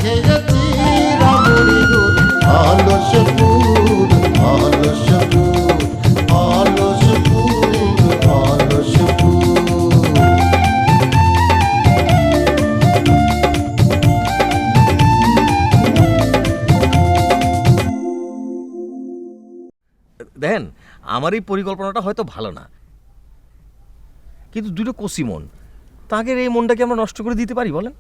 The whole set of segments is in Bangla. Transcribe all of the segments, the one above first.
খেয়েছি রামুরি গুড় অলসপুর অলসপুর অলসপুর অলসপুর। দেখেন, আমার এই পরিকল্পনাটা হয়তো ভালো না, কিন্তু দুটো কষি মন, তাদের এই মনটাকে আমরা নষ্ট করে দিতে পারি বলেন?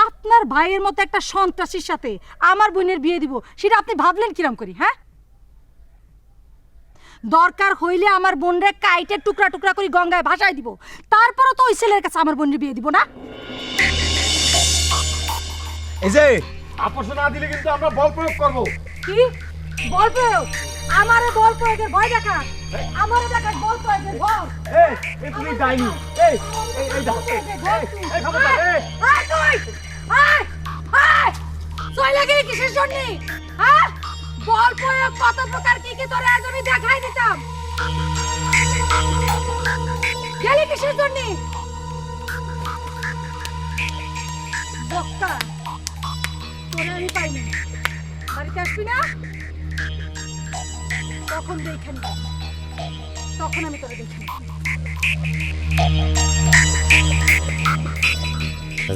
আপনার ভাইয়ের মতো একটা সন্ত্রাসীর সাথে আমার বোনের বিয়ে দিব, সেটা আপনি ভাবলেন কিরম করি? হ্যাঁ, দরকার হইলে আমার বোনরে কাইটে টুকরা টুকরা করে গঙ্গায় ভাসায় দিব, তারপরও তো ওই ছেলের কাছে আমার বোনের বিয়ে দিব না। এই যে আপস না দিলে কিন্তু আমরা বল প্রয়োগ করব। কি বল প্রয়োগ? আমারে বল প্রয়োগের ভয় দেখা? আমারে দেখা বল প্রয়োগের ভয়? এই তুমি ডাইনি, এই এই এই দাও, এই খবরদার, এই আয় তুই, আয় আয়, তুই লাগে কিসের জন্য? হ্যাঁ, বল প্রয়োগ কত প্রকার কি কি তোরে আজ আমি দেখাই দিতাম। গেলি কিসের জন্য? বক্তা, তোরে আমি পাইনি, বাড়িতে আসবি না? তখন দেখেন, তখন আমি তোরে দেখি।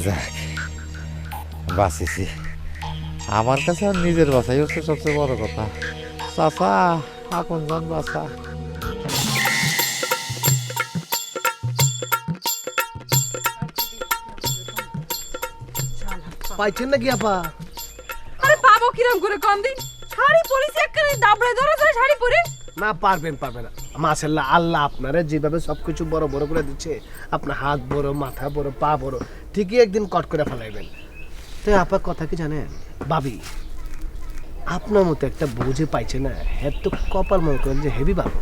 যাক, বাঁচিছি। আমার কাছে আর নিজের বাঁচাই হচ্ছে সবচেয়ে বড় কথা। চাচা, আপনজন বাঁচা। পাইছেন নাকি আপা? আরে পাবো কিরম করে কম দিন? শাড়ি পরেছি একখানে দাবড়ে ধরে ধরে শাড়ি পরে। না পারবেন না। মাশাআল্লাহ, আল্লাহ আপনারা যেভাবে সবকিছু বড় বড় করে দিচ্ছে, আপনার হাত বড়, মাথা বড়, পা বড়, ঠিকই একদিন কট করে ফেলাইবেন। তো আপা কথা কি জানেন ভাবি, আপনার মতো একটা বউ যে পাইছে না, হ্যাঁ তো কপাল মনে করেন যে হেভি ভালো।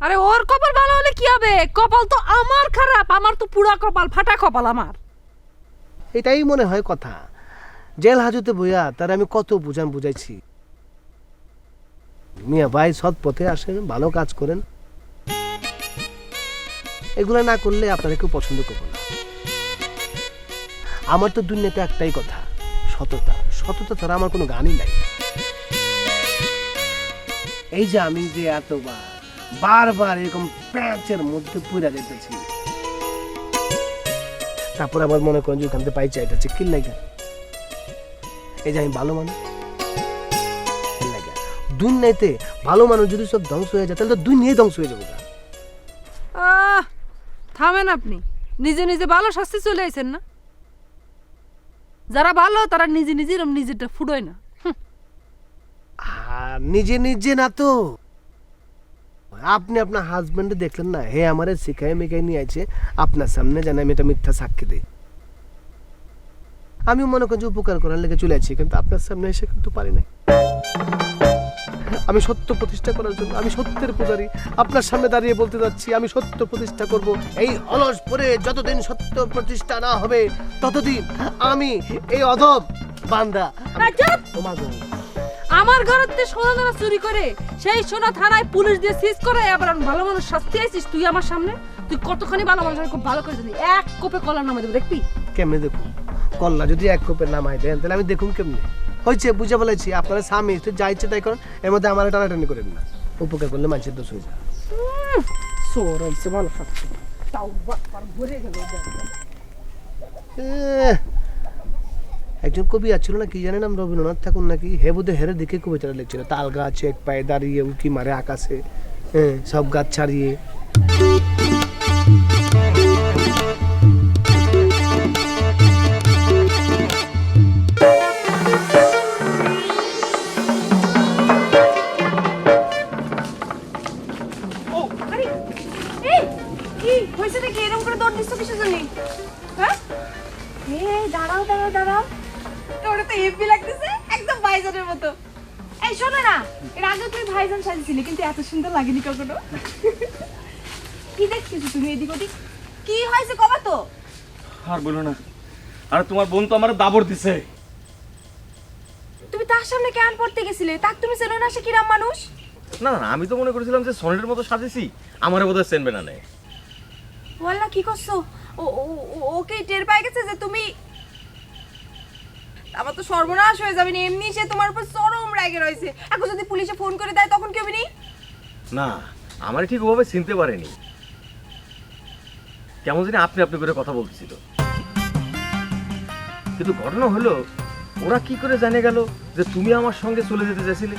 আরে ওর কপাল ভালো হলে কি হবে? কপাল তো আমার খারাপ, আমার তো পুরা কপাল, ফাটা কপাল আমার। এটাই মনে হয় কথা। জেল হাজতে বইয়া তার আমি কত বুঝাইছি, মিয়া ভাই সৎ পথে আসেন, ভালো কাজ করেন, এগুলা না করলে আপনারা কেউ পছন্দ করবে না। আমার তো দুনিয়াতে একটাই কথা, সততা। সততা ছাড়া আমার কোনো গানই নাই। এই যে আমি যে এতবার বারবার এরকম প্যাঁচের মধ্যে পুরা যেতেছি, তারপর আবার মনে করেন যে ওখান থেকে পাই চাইতেছি কি লাগে, এই যে আমি ভালো মানুষ, দুনিয়াতে ভালো মানুষ যদি সব ধ্বংস হয়ে যায়, তাহলে তো দুনিয়াই ধ্বংস হয়ে যাবে। থামেন আপনি, নিজে নিজে ভালো শাস্তি চলে আইছেন না? যারা ভালো তারা নিজে নিজে এরকম নিজেরটা ফুডোয় না। আর নিজে নিজে না তো, আপনি আপনার হাজবেন্ডে দেখলেন না, হে আমারে শিখাই মিখাই নিয়ে আছে আপনার সামনে, জানি আমি এটা মিথ্যা সাক্ষী দিই। আমি মনে করি যে উপকার করার লেগে চলে আছি, কিন্তু আপনার সামনে এসে কিন্তু পারি না। আমি সত্য প্রতিষ্ঠা করার জন্য, আমি সত্যের পূজারী, আপনার সামনে দাঁড়িয়ে বলতে যাচ্ছি আমি সত্য প্রতিষ্ঠা করব। এই অলস পরে যতদিন সত্য প্রতিষ্ঠা না হবে, ততদিন আমি এই অধম বান্দা। আমার ঘরেতে সোনা দানা চুরি করে সেই সোনা থানায় পুলিশ দিয়ে সিজ করে আবার ভালো মানুষ শাস্তি আইছিস তুই আমার সামনে? তুই কতখানি ভালো মানুষ খুব ভালো করে জানি। এক কোপে কলার নামে দেবো, দেখবি? কেমনে দেখুন? কল্লা যদি এক কোপের নামাই দেন তাহলে আমি দেখুন কেমনে? হয়েছে, বুঝে বলেছি, আপনারা স্বামী স্ত্রী যা ইচ্ছে তাই করেন, এর মধ্যে আমার টানাটানি করেন না। উপকার করলে মানুষের দোষ হয়ে যায়। চোর হয়েছে ভালো শাস্তি, তাও ভরে গেল। একজন কবি আছিল না, কি জানেন নাম, রবীন্দ্রনাথ ঠাকুর নাকি, হে বুধে হেরে দিকে কবিতাটা লিখছিল। তাল গাছ এক পায়ে দাঁড়িয়ে উকি মারে আকাশে, সব গাছ ছাড়িয়ে। দাঁড়াও, তোর তো হেভি লাগতেছে, একদম ভাইজানের মতো। এই শোনো না, এর আগে তুই ভাইজান সাজিয়েছিলি, কিন্তু এত সুন্দর লাগেনি কখনো। কি দেখছিস তুমি এদিক ওদিক? কি হয়েছে কবা তো? আর বলো না, আর তোমার বোন তো আমার দাবড় দিছে। তুমি তার সামনে কেন পড়তে গেছিলে? তাক তুমি চেনো না সে কিরাম মানুষ? না না, আমি তো মনে করেছিলাম যে সনেটের মতো সাজেছি, আমারে বোধহয় চেনবে না। ওয়াল্লাহ কি করছো? ওকে টের পেয়ে গেছে যে তুমি তো সর্বনাশ হয়ে যাবে না, এমনি সে তোমার উপর চরম রেগে রয়েছে। এখন যদি পুলিশে ফোন করে দেয় তখন কি হবে নি? না, আমার ঠিক ওভাবে চিনতে পারেনি, কেমন জানি আপনি আপনি করে কথা বলতেছিল। কিন্তু ঘটনা হলো, ওরা কি করে জানে গেল যে তুমি আমার সঙ্গে চলে যেতে চাইছিলে?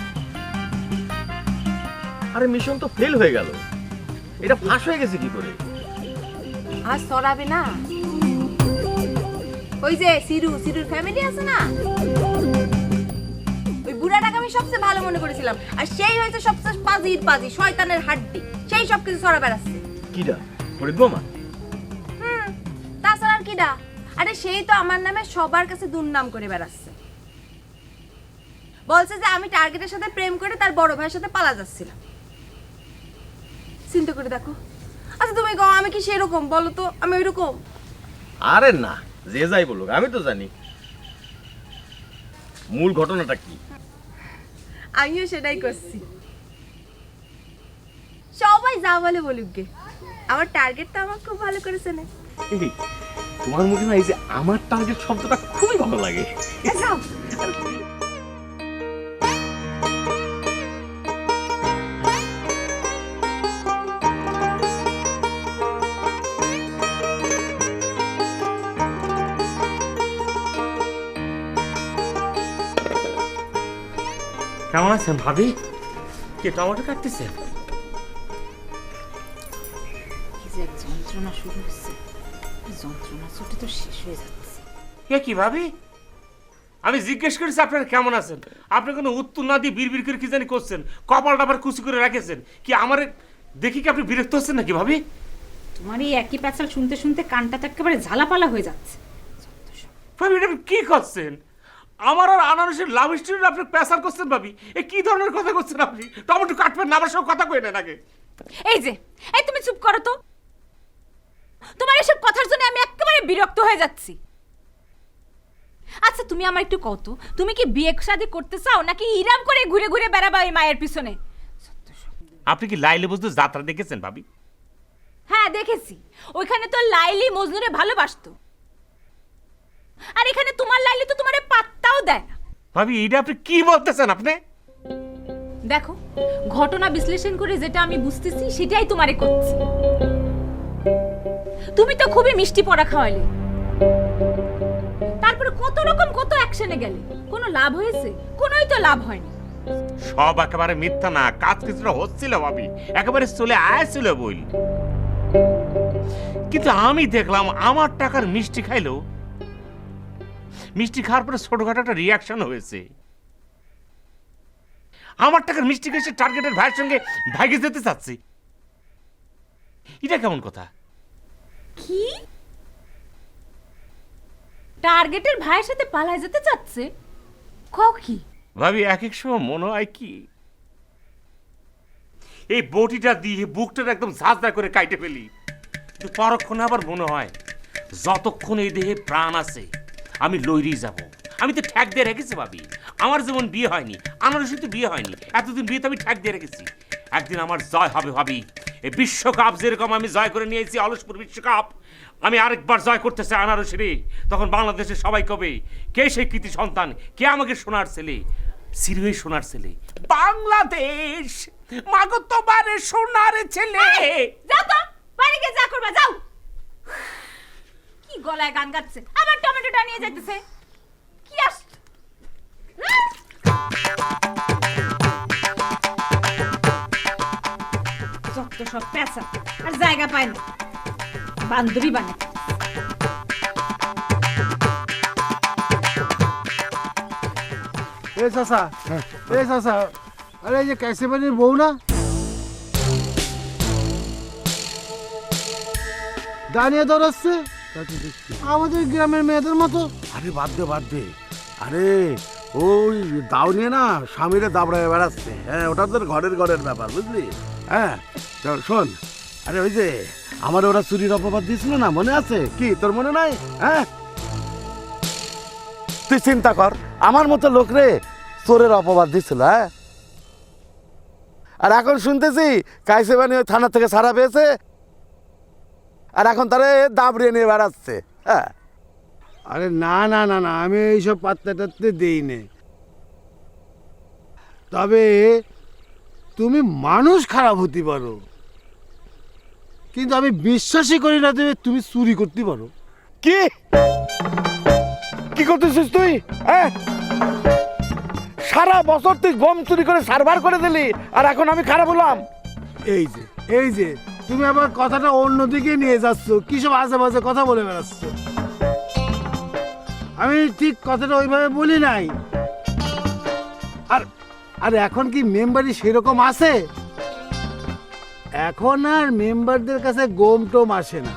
আরে মিশন তো ফেল হয়ে গেল, এটা ফাঁস হয়ে গেছে কি করে? আর সরাবে না, ওই যে সিরুর ফ্যামিলি আছে না, ওই বুড়াটাকে আমি সবচেয়ে ভালো মনে করেছিলাম, আর সেই হয়েছে সবচেয়ে পাজি শয়তানের হাড্ডি, সেই সব কিছু সরা বেড়াচ্ছে। কিডা? ফরিদ মামা? তাছাড়া আর কিডা? আরে সেই তো আমার নামে সবার কাছে দুর্নাম করে বেড়াচ্ছে, বলছে যে আমি টার্গেটের সাথে প্রেম করে তার বড় ভাইয়ের সাথে পালা যাচ্ছিলাম। চিন্তা করে দেখো। আচ্ছা তুমি কও, আমি কি সেরকম? বলো তো, আমি ওইরকম? আরে না, যে যাই বলুক, আমি তো জানি মূল ঘটনাটা কি। আমিও সেটাই করছি। সবাই যা বলে বলুক গে, আমার টার্গেটটা আমার খুব ভালো করেছে না। এই, তোমার মুখে না এই যে আমার টার্গেট শব্দটা খুবই ভালো লাগে। যাও। কেমন আছেন ভাবি? কে টমেটো কাটতেছে? কি যে এক যন্ত্রণা শুরু হচ্ছে, যন্ত্রণা ছুটে তো শেষ হয়ে যাচ্ছে। এ কি ভাবি, আমি জিজ্ঞেস করেছি আপনারা কেমন আছেন, আপনি কোনো উত্তর না দিয়ে বিড়বিড় করে কি জানি করছেন, কপালটা আবার কুচি করে রেখেছেন। কি আমার দেখি কি আপনি বিরক্ত হচ্ছেন নাকি ভাবি? তোমার এই একই প্যাচাল শুনতে শুনতে কানটা তো একেবারে ঝালাপালা হয়ে যাচ্ছে। ভাবি এটা আপনি কি করছেন? আমার আর আনারসের লাভ স্টোরি আপনি প্যাসার করছেন ভাবি? এ কি ধরনের কথা করছেন আপনি? টমেটো কাটবেন না, আমার সব কথা কই নেন আগে। এই তুমি চুপ করো তো, তোমার এসব কথার জন্য আমি একেবারে বিরক্ত হয়ে যাচ্ছি। আচ্ছা তুমি আমার একটু কও তো, তুমি কি বিয়ে শাদী করতে চাও নাকি ইরাম করে ঘুরে ঘুরে বেড়াবা ওই মায়ের পিছনে? আপনি কি লাইলে বুঝতে যাত্রা দেখেছেন ভাবি? হ্যাঁ দেখেছি, ওইখানে তো লাইলি মজনুরে ভালোবাসতো, আর এখানে তোমার লাইলি তো তোমারে পাত্তাও দেয় না। ভাবি এটা আপনি কি বলতেছেন? আপনি দেখো, ঘটনা বিশ্লেষণ করে যেটা আমি বুঝতেছি সেটাই তোমারে করছি। তুমি তো খুবই মিষ্টি পড়া খাওয়ালে, তারপরে কত অ্যাকশনে গেলে, কোনো লাভ হয়েছে? কোনোই তো লাভ হয়নি। সব একেবারে মিথ্যা না, কাজ কিছুটা হচ্ছিল ভাবি, একেবারে চলে আসছিল বই। কিন্তু আমি দেখলাম আমার টাকার মিষ্টি খাইলো, মিষ্টি খাওয়ার পরে ছোটখাটো একটা রিয়াকশন হয়েছে। আমার টাকার মিষ্টি খেয়ে টার্গেটের ভাইয়ের সঙ্গে ভাগে যেতে চাচ্ছি, এটা কেমন কথা? কি টার্গেটের ভাইয়ের সাথে পালায় যেতে চাচ্ছে? কও কি? ভাবি এক এক সময় মনে হয় কি এই বটিটা দিয়ে বুকটার একদম ঝাঁঝরা করে কাইটে ফেলি, কিন্তু পরক্ষণে আবার মনে হয় যতক্ষণ এই দেহে প্রাণ আছে আমি লইরেই যাব। আমি তো ঠ্যাক দিয়ে রেখেছি ভাবি, আমার যেমন বিয়ে হয়নি, আনারসি তো বিয়ে হয়নি, এতদিন বিয়ে তো আমি ঠ্যাক দিয়ে রেখেছি। একদিন আমার জয় হবে ভাবি, এই বিশ্বকাপ যেরকম আমি জয় করে নিয়েছি, অলসপুর বিশ্বকাপ, আমি আরেকবার জয় করতে চাই আনারসিরে। তখন বাংলাদেশের সবাই কবে কে সেই কৃতি সন্তান, কে আমাকে সোনার ছেলে, সিরুই সোনার ছেলে। বাংলাদেশ মাগো তোমার সোনার ছেলে। যাও তো, বাড়ি গিয়ে যা করবা যাও। কি গলায় গান গাচ্ছে, আবার টমেটোটা নিয়ে যাইতেছে। কি আস যত সব পেঁচা, আর জায়গা পায় না, বান্ধবী বানায়। এই চাচা, এই চাচা, আরে এই যে কাইসে বাড়ির বউ না, দাঁড়িয়ে দৌড়াচ্ছে আমাদের গ্রামের মেয়েদের মতো। আরে বাদ দে, আরে ওই দাও নিয়ে না স্বামীরে দাবড়ায় বেড়াচ্ছে। হ্যাঁ, ওটা তোর ঘরের ব্যাপার, বুঝলি? হ্যাঁ শোন, আরে ওই যে আমার ওরা চুরির অপবাদ দিয়েছিল না, মনে আছে কি তোর? মনে নাই? হ্যাঁ, তুই চিন্তা কর, আমার মতো লোক রে চোরের অপবাদ দিছিল। হ্যাঁ, আর এখন শুনতেছি কাইসেবানি ওই থানা থেকে ছাড়া পেয়েছে, আর এখন তারে দাবড়িয়ে নিয়ে বেড়াচ্ছে। হ্যাঁ, আরে না না না না, আমি এইসব পাত্তা টাত্তে দেই নে। তবে তুমি মানুষ খারাপ হতে পারো, কিন্তু আমি বিশ্বাসই করি না যে তুমি চুরি করতে পারো। কি কি করতেছিস তুই? হ্যাঁ, সারা বছর তুই গম চুরি করে সার্ভার করে দিলি, আর এখন আমি খারাপ হলাম? এই যে তুমি আবার কথাটা অন্যদিকে নিয়ে যাচ্ছ, কি সব আজে বাজে কথা বলে বেড়াচ্ছ। আমি ঠিক কথাটা ওইভাবে বলি নাই। আর এখন কি মেম্বারই সেরকম আছে? এখন আর মেম্বারদের কাছে গম টম আসে না।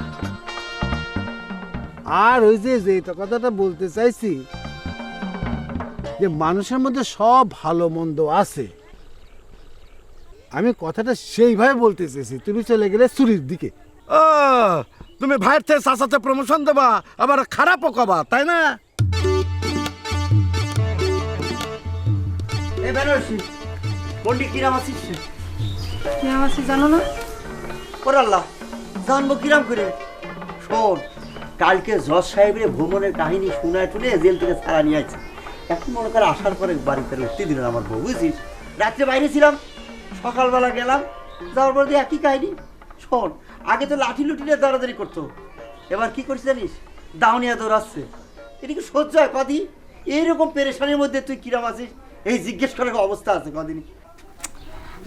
আর ওই যে কথাটা বলতে চাইছি, যে মানুষের মধ্যে সব ভালো মন্দ আছে, আমি কথাটা সেইভাবে বলতে চেয়েছি। তুমি চলে গেলে চুরির দিকে। ও, তুমি ভাইয়ের থেকে চাচাতে প্রমোশন দেবা, আবার খারাপও কবা, তাই না? কিরাম আছি জানো না? ওরে আল্লাহ, জানবো কিরাম করে? শোন, কালকে জজ সাহেবের ভ্রমণের কাহিনী শুনায় টুনে জেল থেকে ছাড়া নিয়ে আছে। এখন মনে করে আসার পরে বাড়িতে উঠতে দিলেন আমার বউ, বুঝছিস? রাত্রে বাইরে ছিলাম, সকালবেলা গেলাম, যাওয়ার পর দিয়ে একই কাহিনী। শোন, আগে তো লাঠি লুটি নিয়ে দৌড়াদৌড়ি করতো, এবার কি করছিস জানিস? দাউনিয়া দৌড়াচ্ছে। এটা কি সহ্য হয় কদি? এইরকম পেরেশানির মধ্যে তুই কিরাম আছিস এই জিজ্ঞেস করার অবস্থা আছে কদিনই?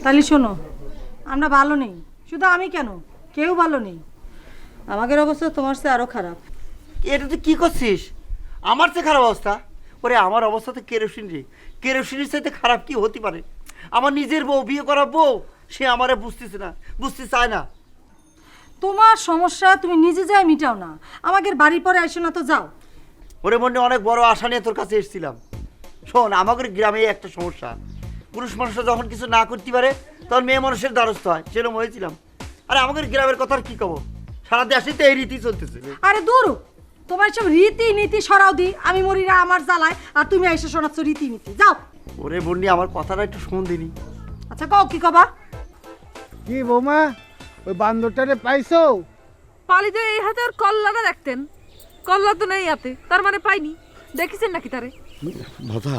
তাহলে শোনো, আমরা ভালো নেই, শুধু আমি কেন, কেউ ভালো নেই। আমাদের অবস্থা তোমার চেয়ে আরো খারাপ। এটা তুই কি করছিস? আমার চেয়ে খারাপ অবস্থা? ওরে আমার অবস্থা তো কেরোসিন রে, কেরোসিনের চাইতে খারাপ কি হতে পারে? আমার নিজের বউ, বিয়ে করা বউ, সে আমারে বুঝতেছে না, বুঝতে চায় না। তোমার সমস্যা তুমি নিজে যাই মিটাও না, আমাদের বাড়ির পরে আসো না তো যাও। ওরে মনে অনেক বড় আশা নিয়ে তোর কাছে এসেছিলাম। শোন, আমাদের গ্রামে একটা সমস্যা, পুরুষ মানুষরা যখন কিছু না করতে পারে তখন মেয়ে মানুষের দ্বারস্থ হয়, সেরকম হয়েছিলাম। আরে আমাদের গ্রামের কথা আর কি কব, সারা দেশে তো এই রীতি চলতেছে। আরে দূর, তোমার সব রীতি নীতি সরাও দি, আমি মরি না আমার জ্বালায়, আর তুমি এসে শোনাচ্ছ রীতি নীতি। যাও। ওরে বন্ডি, আমার কথাটা একটু শুন দিনি। আচ্ছা কও, কি কবা? কি বৌমা, ওই বান্দরটারে পাইছো? পালিতে এই হাতে আর কল্লাটা দেখতেন, কল্লা তো নেই হাতে, তার মানে পাইনি। দেখেছেন নাকি তারে? দাদা,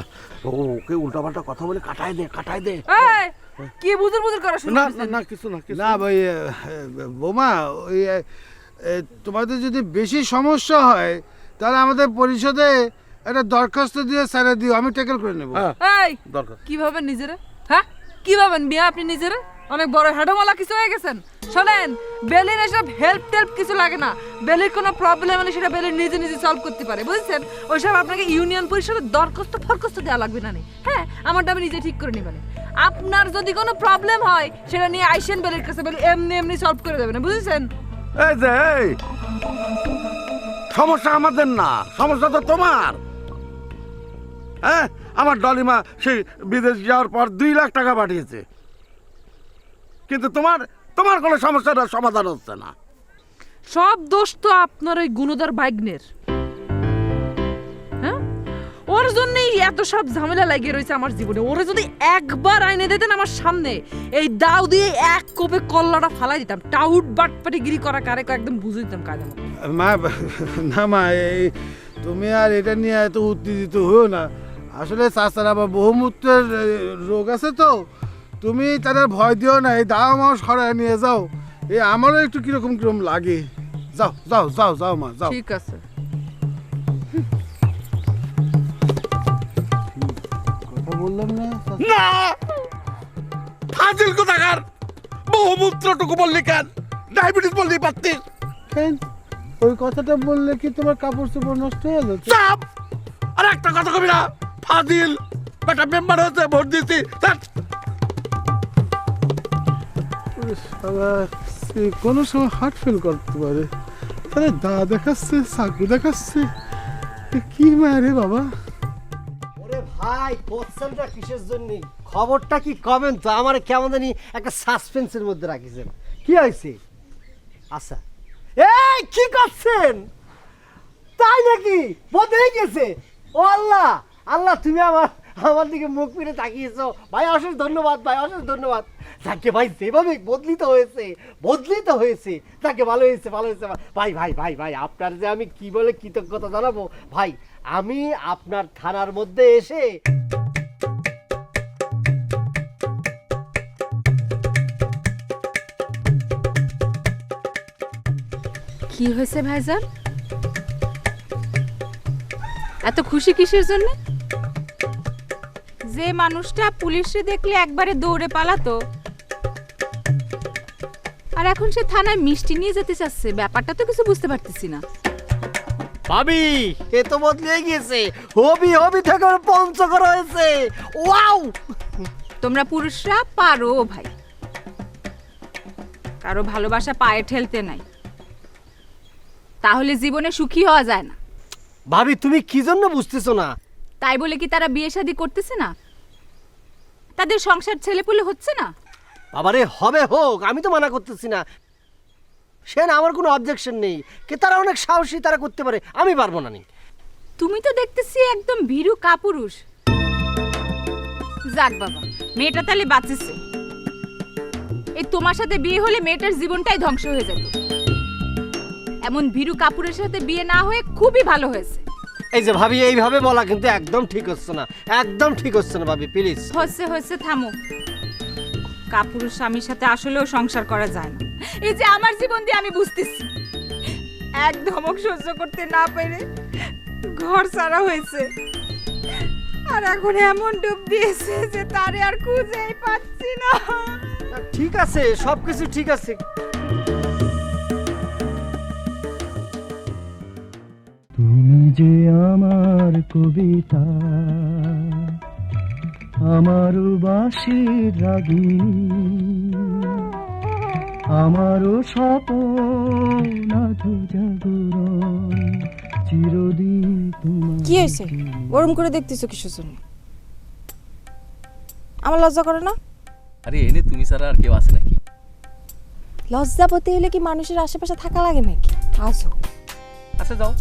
ওকে উল্টাপাল্টা কথা বলে কাটাই দে। এই, কি বুজুর বুজুর করা শুরু না করেছেন? না কিছু না না ভাই, বৌমা, ওই তোমাদের যদি বেশি সমস্যা হয় তাহলে আমাদের পরিষদে একটা দরখাস্ত দিয়ে ছেড়ে দিও, আমি ট্যাকেল করে নেবো। এই, দরকার কি ভাবেন নিজেরে? হ্যাঁ, কি ভাবেন বিয়া আপনি নিজেরে? অনেক বড় হেডমালা কিছু হয়ে গেছেন। শোনেন, বেলির এসব হেল্প টেল্প কিছু লাগে না। বেলির কোনো প্রবলেম হলে সেটা বেলি নিজে নিজে সলভ করতে পারে, বুঝছেন? ওইসব আপনাকে ইউনিয়ন পরিষদের দরখাস্ত ফরখাস্ত দেওয়া লাগবে না। হ্যাঁ, আমারটা আমি নিজে ঠিক করে নিবেন। আপনার যদি কোনো প্রবলেম হয় সেটা নিয়ে আইসেন বেলির কাছে, বেলি এমনি এমনি সলভ করে দেবে না, বুঝছেন? এই যে সমস্যা আমাদের না, সমস্যা তো তোমার। হ্যাঁ, আমার ডলিমা সেই বিদেশ যাওয়ার পর 2 লাখ টাকা পাঠিয়েছে, কিন্তু তোমার কোনো সমস্যাটার সমাধান হচ্ছে না। সব দোষ তো আপনার ওই গুণদার বাইগনের। হ্যাঁ, ওর জন্যই এত সব ঝামেলা লাগিয়ে রয়েছে আমার জীবনে। ওরে যদি একবার আইনে দিতেন আমার সামনে, এই দাও দিয়ে এক কোপে কল্লাটা ফালাই দিতাম। টাউট বাটপাটি গিরি করা কারে একদম বুঝে দিতাম কাজ আমার। মা, না মা, এই তুমি আর এটা নিয়ে এত উত্তেজিত হও না। আসলে চাচার আবার বহুমূত্রের রোগ আছে, তো তুমি তাদের ভয় দিও না। এই দাও আমার সরাই নিয়ে যাও, এই আমারও একটু কিরকম লাগে। যাও যাও যাও যাও মা, যাও। ঠিক আছে। কথা বললাম না না, ফাজিল কোথাকার। বহুমূত্রটুকু বললি কেন? ডায়াবেটিস বললি পারতিস কেন? ওই কথাটা বললে কি তোমার কাপড় চোপড় নষ্ট হয়ে যাচ্ছে? চাপ! আর একটা কথা কবি না, ফাজিল বেটা মেম্বার হয়েছে, ভোট দিয়েছি। কোনো সময় হার্ট ফেল করতে পারে, তাহলে দা দেখাচ্ছে, চাকু দেখাচ্ছে, কি মারে বাবা। ওরে ভাই, কোশ্চেনটা কিসের জন্য? খবরটা কি কবেন তো? আমার কেমন জানি একটা সাসপেন্সের মধ্যে রাখিছেন। কি হয়েছে? আচ্ছা, এই কি করছেন? তাই নাকি? বদলে গেছে? ও আল্লাহ, আল্লাহ তুমি আমার আমার দিকে মুখ ফিরে তাকিয়েছো ভাই, অশেষ ধন্যবাদ ভাই, অশেষ ধন্যবাদ। যাকে ভাই যেভাবে বদলিত হয়েছে তাকে ভালো হয়েছে ভাই ভাই ভাই ভাই আপনার যে আমি কি বলে কৃতজ্ঞতা জানাবো ভাই। আমি আপনার থানার মধ্যে এসে কি হয়েছে ভাইজান, এত খুশি কিসের জন্য? যে মানুষটা পুলিশে দেখলে একবারে দৌড়ে পালাতো, আর এখন সে থানায় মিষ্টি নিয়ে যেতে চাচ্ছে, ব্যাপারটা তো কিছু বুঝতে পারতেছি না। ভাবি এ তো বদলে গিয়েছে, হবি থেকে পঞ্চগড় হয়েছে। ওয়াও, তোমরা পুরুষরা পারো ভাই, কারো ভালোবাসা পায়ে ঠেলতে নাই, তাহলে জীবনে সুখী হওয়া যায় না। ভাবি তুমি কি জন্য বুঝতেছো না? তাই বলে কি তারা বিয়ে শাদী করতেছে না? তাদের সংসার ছেলেপুলে হচ্ছে না? বাবারে হবে হোক, আমি তো মানা করতেছি না, সে না আমার কোনো অবজেকশন নেই, কে তারা অনেক সাহসী, তারা করতে পারে, আমি পারবো না। তুমি তো দেখতেছি একদম ভীরু কাপুরুষ। যাক বাবা, মেয়েটা তাহলে বাঁচেছে। এই তোমার সাথে বিয়ে হলে মেয়েটার জীবনটাই ধ্বংস হয়ে যেত। এমন ভীরু কাপুরের সাথে বিয়ে না হয়ে খুবই ভালো হয়েছে। এই যে ভাবি এইভাবে বলা কিন্তু একদম ঠিক হচ্ছে না, একদম ঠিক হচ্ছে না ভাবি, প্লিজ। হচ্ছে থামো। কাপুরুষ স্বামীর সাথে আসলেও সংসার করা যায় না। এই যে আমার জীবন দিয়ে আমি বুঝতেছি, এক ধমক সহ্য করতে না পেরে ঘর ছাড়া হয়েছে, আর এখন এমন ডুব দিয়েছে যে তারে আর খুঁজেই পাচ্ছি না। ঠিক আছে, সবকিছু ঠিক আছে। তুমি যে আমার কবিতা, আমারও বাঁশির রাগিনী, আমারও স্বপ্ন জাগরণ, চিরদিন তোমার। কি হয়েছে ওরম করে দেখতেছো কিসের জন্য? আমার লজ্জা করে না? আরে এনে তুমি ছাড়া আর কেউ আছে নাকি? লজ্জা পেতে হলে কি মানুষের আশেপাশে থাকা লাগে নাকি? আসো। আচ্ছা যাও,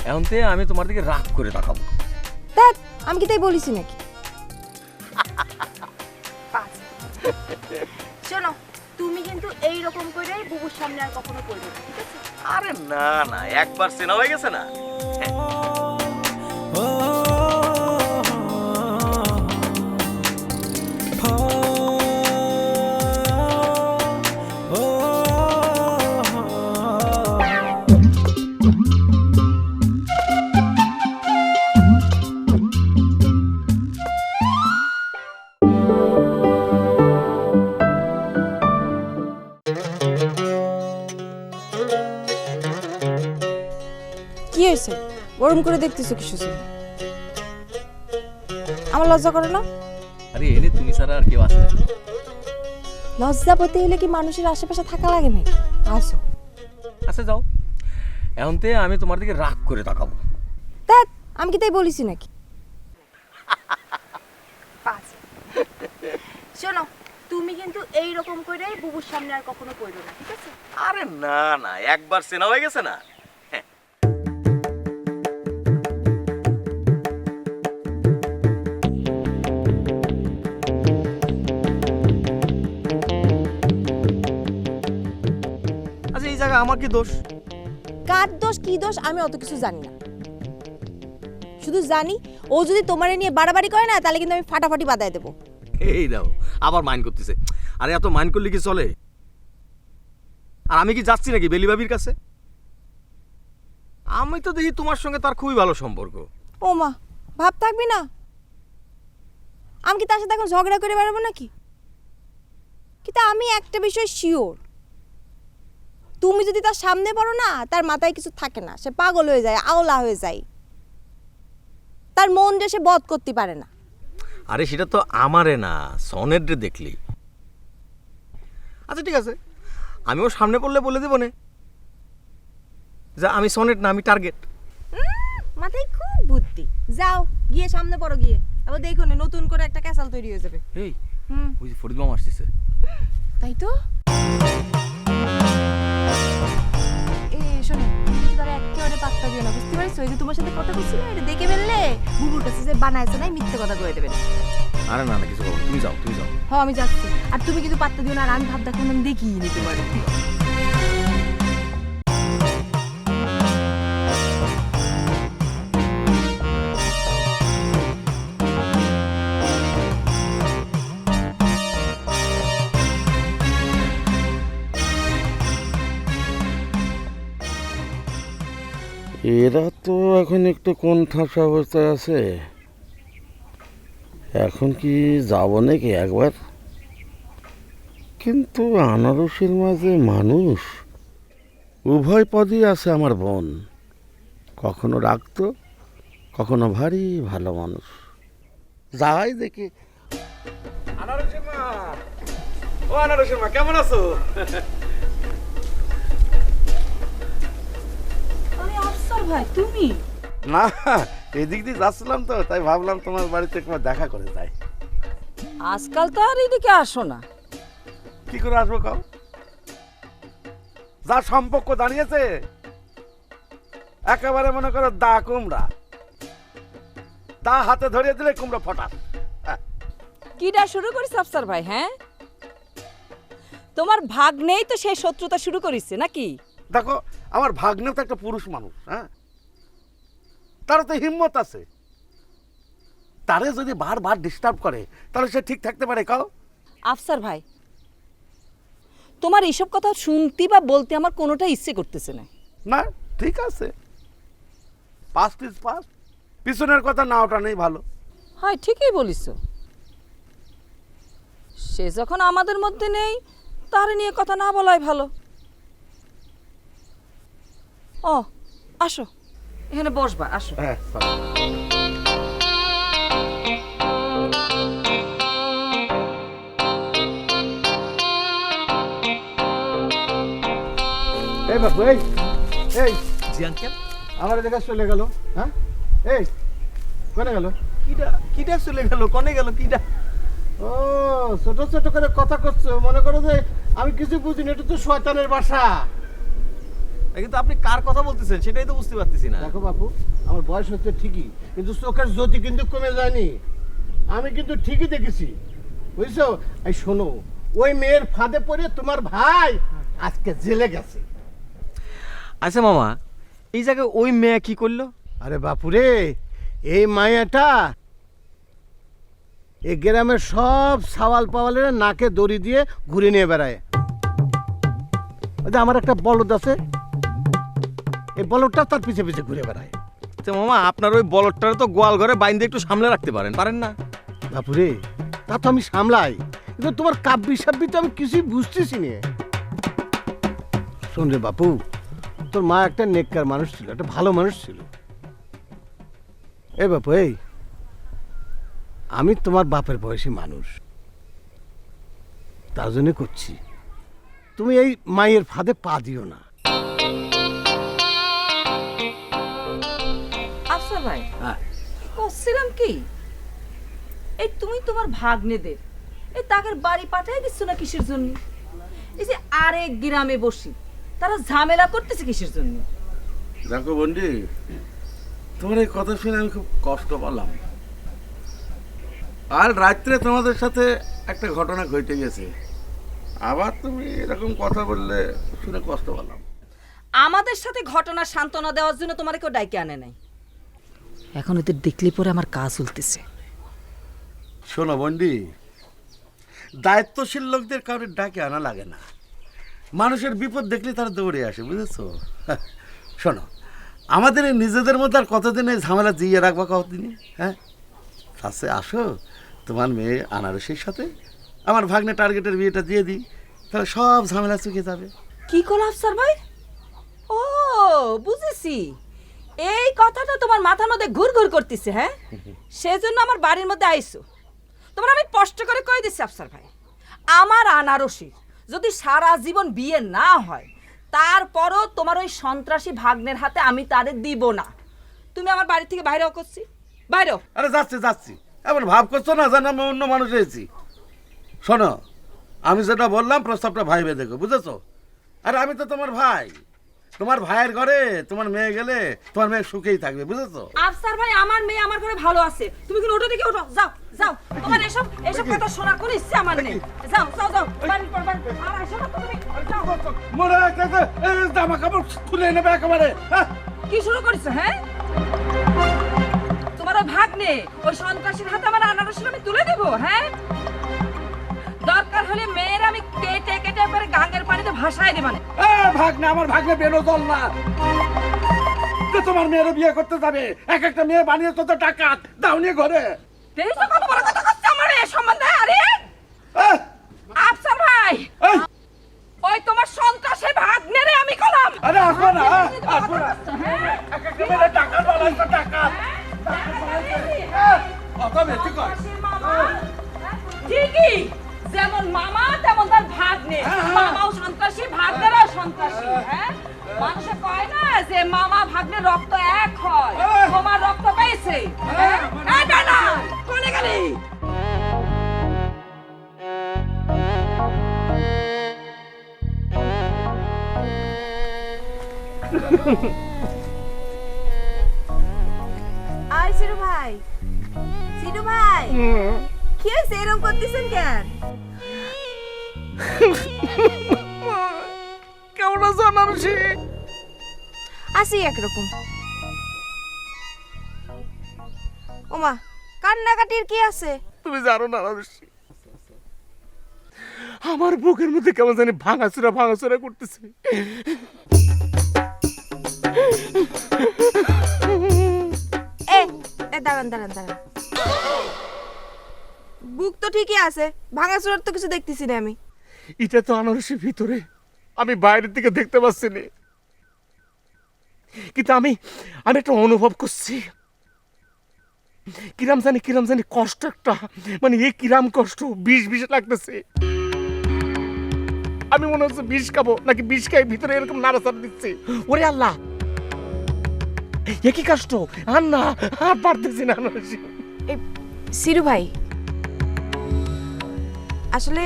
এখন থেকে আমি তোমার দিকে রাগ করে তাকাবো। দেখ আমি কি তাই বলিছি নাকি? শোনো, তুমি কিন্তু এই রকম করে বুবুর সামনে আর কখনো করবে না, ঠিক আছে? আরে না একবার চেনা হয়ে গেছে না। কি হয়েছে ওরম করে দেখতেছো কিসের জন্য? আমার লজ্জা করে না? আরে এনে তুমি ছাড়া আর কেউ আছে নাকি? লজ্জা পেতে হলে কি মানুষের আশেপাশে থাকা লাগে নাকি? আসো। আচ্ছা যাও, এখন থেকে আমি তোমার দিকে রাগ করে তাকাবো। দেখ আমি কি তাই বলিছি নাকি? শোনো, তুমি কিন্তু এই রকম করে বুবুর সামনে আর কখনো করবে না, ঠিক আছে? আরে না একবার চেনা হয়ে গেছে না। আচ্ছা এই জায়গা আমার কি দোষ? কার দোষ কি দোষ আমি অত কিছু জানি না, শুধু জানি ও যদি তোমারে নিয়ে বাড়াবাড়ি করে না তাহলে কিন্তু আমি ফাটাফাটি বাদায় দেবো। এই দাও আবার মাইন্ড করতেছে। আরে এত মাইন্ড করলে কি চলে? আর আমি কি যাচ্ছি নাকি বেলি ভাবির কাছে? আমি তো দেখি তোমার সঙ্গে তার খুবই ভালো সম্পর্ক। ও মা, ভাব থাকবি না? আমি কি তার সাথে এখন ঝগড়া করে বেড়াবো নাকি? কিন্তু আমি একটা বিষয় শিওর, তুমি যদি তার সামনে পড়ো না তার মাথায় কিছু থাকে না, সে পাগল হয়ে যায়, আওলা হয়ে যায়, তার মন যে সে বধ করতে পারে না। আরে সেটা তো আমারে না, সনেটে দেখলি। আচ্ছা ঠিক আছে, আমিও সামনে পড়লে বলে দেবো না যা আমি সনেট না, আমি টার্গেট। মাথায় খুব বুদ্ধি। যাও গিয়ে সামনে পড়ো, গিয়ে আবার দেখো না নতুন করে একটা ক্যাসাল তৈরি হয়ে যাবে। এই ওই যে ফরিদ মামা আসতেছে। তাই তো। এই শোনো, তুমি তারা একেবারে পাত্তা দিও না, বুঝতে পারছো? ওই যে তোমার সাথে কথা বলছিল, এটা দেখে ফেললে বুবুর কাছে যে বানাইছে না মিথ্যে কথা কয়ে দেবেন। আরে না না, কিছু করো, তুমি যাও, তুমি যাও। হ্যাঁ আমি যাচ্ছি, আর তুমি কিন্তু পাত্তা দিও না, আর আমি ভাব দেখো আমি দেখিই নি তোমার। এরা তো এখন একটু কোন ঠাসা অবস্থায় আছে। এখন কি যাব নাকি একবার? কিন্তু আনারসের মাঝে মানুষ, উভয় পদই আছে আমার বোন। কখনো রাখতো, কখনো ভারী ভালো মানুষ। যাই দেখি। আনারসের মা, ও আনারসের মা, কেমন আছো? ভাই তুমি না, এদিক দিয়ে যাচ্ছিলাম তো, তাই ভাবলাম তোমার বাড়িতে একবার দেখা করে যাই। আজকাল তো আর এদিকে আসো না। কি করে আসবো কাউ? যা সম্পর্ক দাঁড়িয়েছে একেবারে মনে করো দা কুমড়া, দা হাতে ধরিয়ে দিলে কুমড়া ফটাস। কিডা শুরু করিস আফসার ভাই? হ্যাঁ, তোমার ভাগ্নেই তো সেই শত্রুতা শুরু করিছে নাকি? দেখো, আমার ভাগ্নেও তো একটা পুরুষ মানুষ, হ্যাঁ, তার তো হিম্মত আছে। তারে যদি বারবার ডিস্টার্ব করে তাহলে সে ঠিক থাকতে পারে কাউ? আফসার ভাই, তোমার এইসব কথা শুনতে বা বলতে আমার কোনোটা ইচ্ছে করতেছে না। না, ঠিক আছে, পাস্ট ইজ পাস্ট, পিছনের কথা না ওটা নেই ভালো। হয়, ঠিকই বলিস। সে যখন আমাদের মধ্যে নেই, তার নিয়ে কথা না বলাই ভালো। ও আসো, এখানে বসবা, আসো। হ্যাঁ, এই বাপু, এই এই জি আঙ্কেল। আমার দেখা চলে গেল। হ্যাঁ, এই কোনে গেল? কিটা কিটা চলে গেল, কোনে গেল কিটা? ও, ছোট ছোট করে কথা করছো, মনে করো যে আমি কিছু বুঝিনি, এটা তো শয়তানের বাসা। কিন্তু আপনি কার কথা বলতেছেন সেটাই তো বুঝতে পারতেছি না। দেখো বাপু, আমার বয়স হচ্ছে ঠিকই, কিন্তু চোখের জ্যোতি কিন্তু কমে যায়নি। আমি কিন্তু ঠিকই দেখেছি, বুঝছো? এই শোনো, ওই মেয়ের ফাঁদে পড়ে তোমার ভাই আজকে জেলে গেছে। আচ্ছা মামা, এই জায়গায় ওই মেয়ে কি করলো? আরে বাপুরে, এই মায়াটা এই গ্রামের সব সাওয়াল পাওয়ালের নাকে দড়ি দিয়ে ঘুরে নিয়ে বেড়ায়। ওই যে আমার একটা বলদ আছে, এই বলদটা তার পিছে পিছে ঘুরে বেড়ায়। আচ্ছা মামা, আপনার ওই বলদটারে তো গোয়াল ঘরে বাইন্দে একটু সামলে রাখতে পারেন না? বাপুরে, তা তো আমি সামলাই, কিন্তু তোমার কাব্যি সাব্যি তো আমি কিছুই বুঝতেছি না। শোন রে বাপু, তোর মা একটা নেককার মানুষ ছিল, একটা ভালো মানুষ ছিল। এই বাপু, এই আমি তোমার বাপের বয়সী মানুষ, তার জন্য করছি, তুমি এই মায়ের ফাঁদে পা দিও না। আফসার ভাই, করছিলাম কি, এই তুমি তোমার ভাগ্নেদের এই তাকের বাড়ি পাঠিয়ে দিচ্ছ না কিসের জন্য? এই যে আরেক গ্রামে বসি, তারা ঝামেলা করতেছে কিসের জন্য? দেখো বন্ডি, তোমার এই কথা শুনে আমি খুব কষ্ট পেলাম। আর রাত্রে তোমাদের সাথে একটা ঘটনা ঘটে গেছে, আবার তুমি এরকম কথা বললে শুনে কষ্ট পেলাম। আমাদের সাথে ঘটনা সান্ত্বনা দেওয়ার জন্য তোমার কেউ ডাইকে আনে নাই। এখন ওদের দেখলে পরে আমার কাজ চলতেছে। শোনো বন্ডি, দায়িত্বশীল লোকদের কারোর ডাকে আনা লাগে না, মানুষের বিপদ দেখলে তারা দৌড়ে আসে, বুঝেছো? শোনো, আমাদের এই নিজেদের মধ্যে আর কতদিন এই ঝামেলা জিয়ে রাখবো কতদিনই? হ্যাঁ, কাছে আসো, তোমার মেয়ে আনারসের সাথে আমার ভাগ্নে টার্গেটের বিয়েটা দিয়ে দিই, তাহলে সব ঝামেলা চুকে যাবে। কি করল আফসার ভাই? ও বুঝেছি, এই কথাটা তোমার মাথার মধ্যে ঘুর ঘুর করতেছে। হ্যাঁ, সেজন্য আমার বাড়ির মধ্যে আইসো। তোমার আমি স্পষ্ট করে কই দিচ্ছি আফসার ভাই, আমার আনারসি যদি সারা জীবন বিয়ে না হয়, তারপরও তোমার ওই সন্ত্রাসী ভাগ্নের হাতে আমি তারে দিব না। তুমি আমার বাড়ি থেকে বাইরেও করছি, বাইরেও। আরে যাচ্ছি যাচ্ছি, এমন ভাব করছো না যেন আমি অন্য মানুষ হয়েছি। শোনো, আমি যেটা বললাম প্রস্তাবটা ভাইবে দেখো, বুঝেছো? আরে আমি তো তোমার ভাই, তোমার ভাইয়ের ঘরে তোমার মেয়ে গেলে তোমার মেয়ে সুখেই থাকবে, বুঝেছো? আফসার ভাই, আমার মেয়ে আমার ঘরে ভালো আছে। তুমি কি ওঠো দেখে ওঠো, যাও যাও। তোমার এসব কথা শোনা কোনো ইচ্ছে আমার নেই। যাও যাও যাও, বাড়ির পর বাড়ি। আর আসো না তুমি, যাও। মনে রাখতে জামা কাপড় খুলে নেবে একেবারে। কি শুরু করেছো? হ্যাঁ, তোমার ওই ভাগ্নে, ওই সন্ত্রাসীর হাতে আমার আনারস আমি তুলে দেবো? হ্যাঁ, দরকার হলে মেয়ের আমি কেটে কেটে একবারে গাঙ্গের পানিতে ভাসায় দেব। মানে ভাগ্নে, আমার ভাগ্নে বেরোজল না যে তোমার মেয়ের বিয়ে করতে যাবে। এক একটা মেয়ে বানিয়ে তো ডাকাত দাও নিয়ে ঘরে। দেখছো কত বড় কথা করছে আমার এই সম্বন্ধে? আরে আফসার ভাই, ওই তোমার সন্ত্রাসের ভাগ্নেরে আমি কলাম। আরে আসবো না, আসবো না। এক একটা মেয়ে ডাকাত বানাইছো, ডাকাত। ঠিকই, যেমন মামা তেমন তার ভাগ্নে। মামাও সন্ত্রাসী, ভাগ্নেরাও সন্ত্রাসী। হ্যাঁ, মানুষে কয় না যে মামা ভাগ্নে রক্ত এক হয়। তোমার রক্ত পেয়েছে। কোনে গেলি? আই সিরু ভাই, সিরু ভাই, কি হয়েছে এরকম করতেছেন কেন? কেমন আছো আনারসি? আসি একরকম। ওমা, কান্নাকাটির কি আছে? তুমি জানো না আনারসি, আমার বুকের মধ্যে কেমন জানি ভাঙাচোরা করতেছে। দাঁড়ান দাঁড়ান দাঁড়ান, বুক তো ঠিকই আছে, ভাঙাচোরার তো কিছু দেখতেছি না আমি। এটা তো আনারসির ভিতরে, আমি বাইরের দিকে দেখতে পাচ্ছি না, কিন্তু আমি একটা অনুভব করছি। কিরাম জানি কষ্ট একটা, মানে এই কিরাম কষ্ট, বিষ লাগতেছে। আমি মনে হচ্ছে বিষ খাবো, নাকি বিষ খাই ভিতরে এরকম নাড়াচাড়া দিচ্ছে। ওরে আল্লাহ, একই কষ্ট, আর না আর পারতেছি না আনারসি। সিরু ভাই, আসলে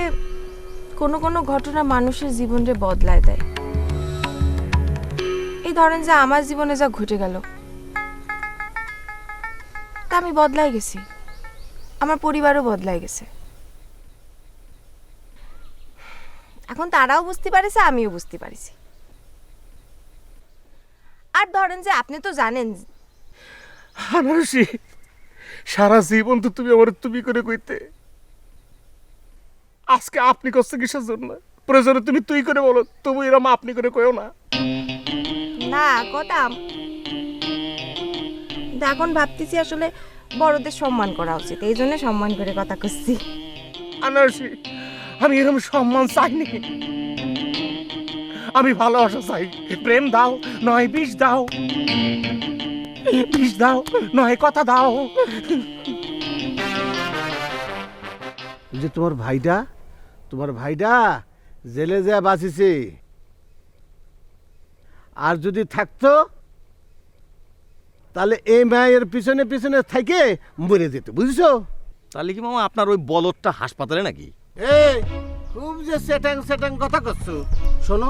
কোনো কোনো ঘটনা মানুষের জীবনকে বদলায় দেয়। এই ধরেন যে আমার জীবনে যা ঘটে গেল, তা আমি বদলাই গেছি, আমার পরিবারও বদলাই গেছে। এখন তারাও বুঝতে পারেছে, আমিও বুঝতে পারছি। আর ধরেন যে আপনি তো জানেন আনারসি, সারা জীবন তো তুমি আমার তুমি করে কইতে, আজকে আপনি করছো কিসের জন্য? প্রয়োজনে তুমি তুই করে বলো, তবু এরকম আপনি করে কইও না। না কতাম, এখন ভাবতেছি আসলে বড়দের সম্মান করা উচিত, এই জন্য সম্মান করে কথা করছি। আনারসি, আমি এরকম সম্মান চাইনি, আমি ভালোবাসা চাই। প্রেম দাও, নয় বিষ দাও, বিষ দাও নয় কথা দাও। যে তোমার ভাইটা জেলে যা বাঁচিছে, আর যদি থাকতো তাহলে এই মায়ের পিছনে পিছনে থেকে মরে যেত, বুঝছো? তাহলে কি মামা আপনার ওই বলদটা হাসপাতালে নাকি? এই খুব যে সেটাং কথা করছো। শোনো,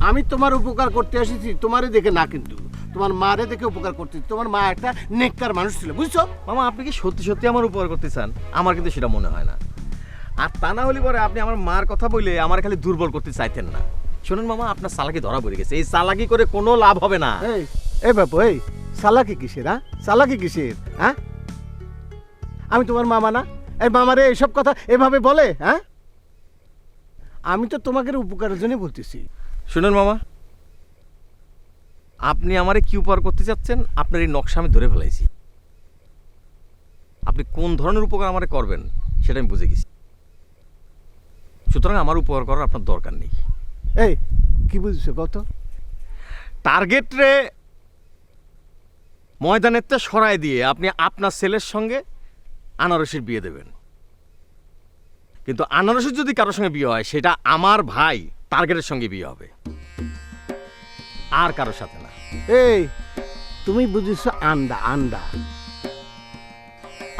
আমি তোমার উপকার করতে এসেছি তোমারই দেখে না, কিন্তু তোমার মারে দেখে উপকার করতেছি। তোমার মা একটা নেককার মানুষ ছিল, বুঝছো? মামা আপনি কি সত্যি সত্যি আমার উপকার করতে চান? আমার কিন্তু সেটা মনে হয় না। আর তা না হলে পরে আপনি আমার মার কথা বলে আমার খালি দুর্বল করতে চাইতেন না। শোনেন মামা, আপনার চালাকি ধরা পড়ে গেছে, এই চালাকি করে কোনো লাভ হবে না। এই বাপু, এই চালাকি কিসের? চালাকি কিসের? হ্যাঁ, আমি তোমার মামা না? এই মামারে এইসব কথা এভাবে বলে? হ্যাঁ, আমি তো তোমাকে উপকারের জন্য বলতেছি। শুনুন মামা, আপনি আমারে কি উপকার করতে চাচ্ছেন আপনার এই নকশা আমি ধরে ফেলাইছি। আপনি কোন ধরনের উপকার আমারে করবেন সেটা আমি বুঝে গেছি, সুতরাং আমার উপকার করার আপনার দরকার নেই। এই কি বুঝছো কত? টার্গেট রে ময়দানের তে সরাই দিয়ে আপনি আপনার ছেলের সঙ্গে আনারসের বিয়ে দেবেন, কিন্তু আনারসের যদি কারোর সঙ্গে বিয়ে হয় সেটা আমার ভাই টার্গেটের সঙ্গে বিয়ে হবে, আর কারোর সাথে না। এই তুমি বুঝিছো আন্ডা।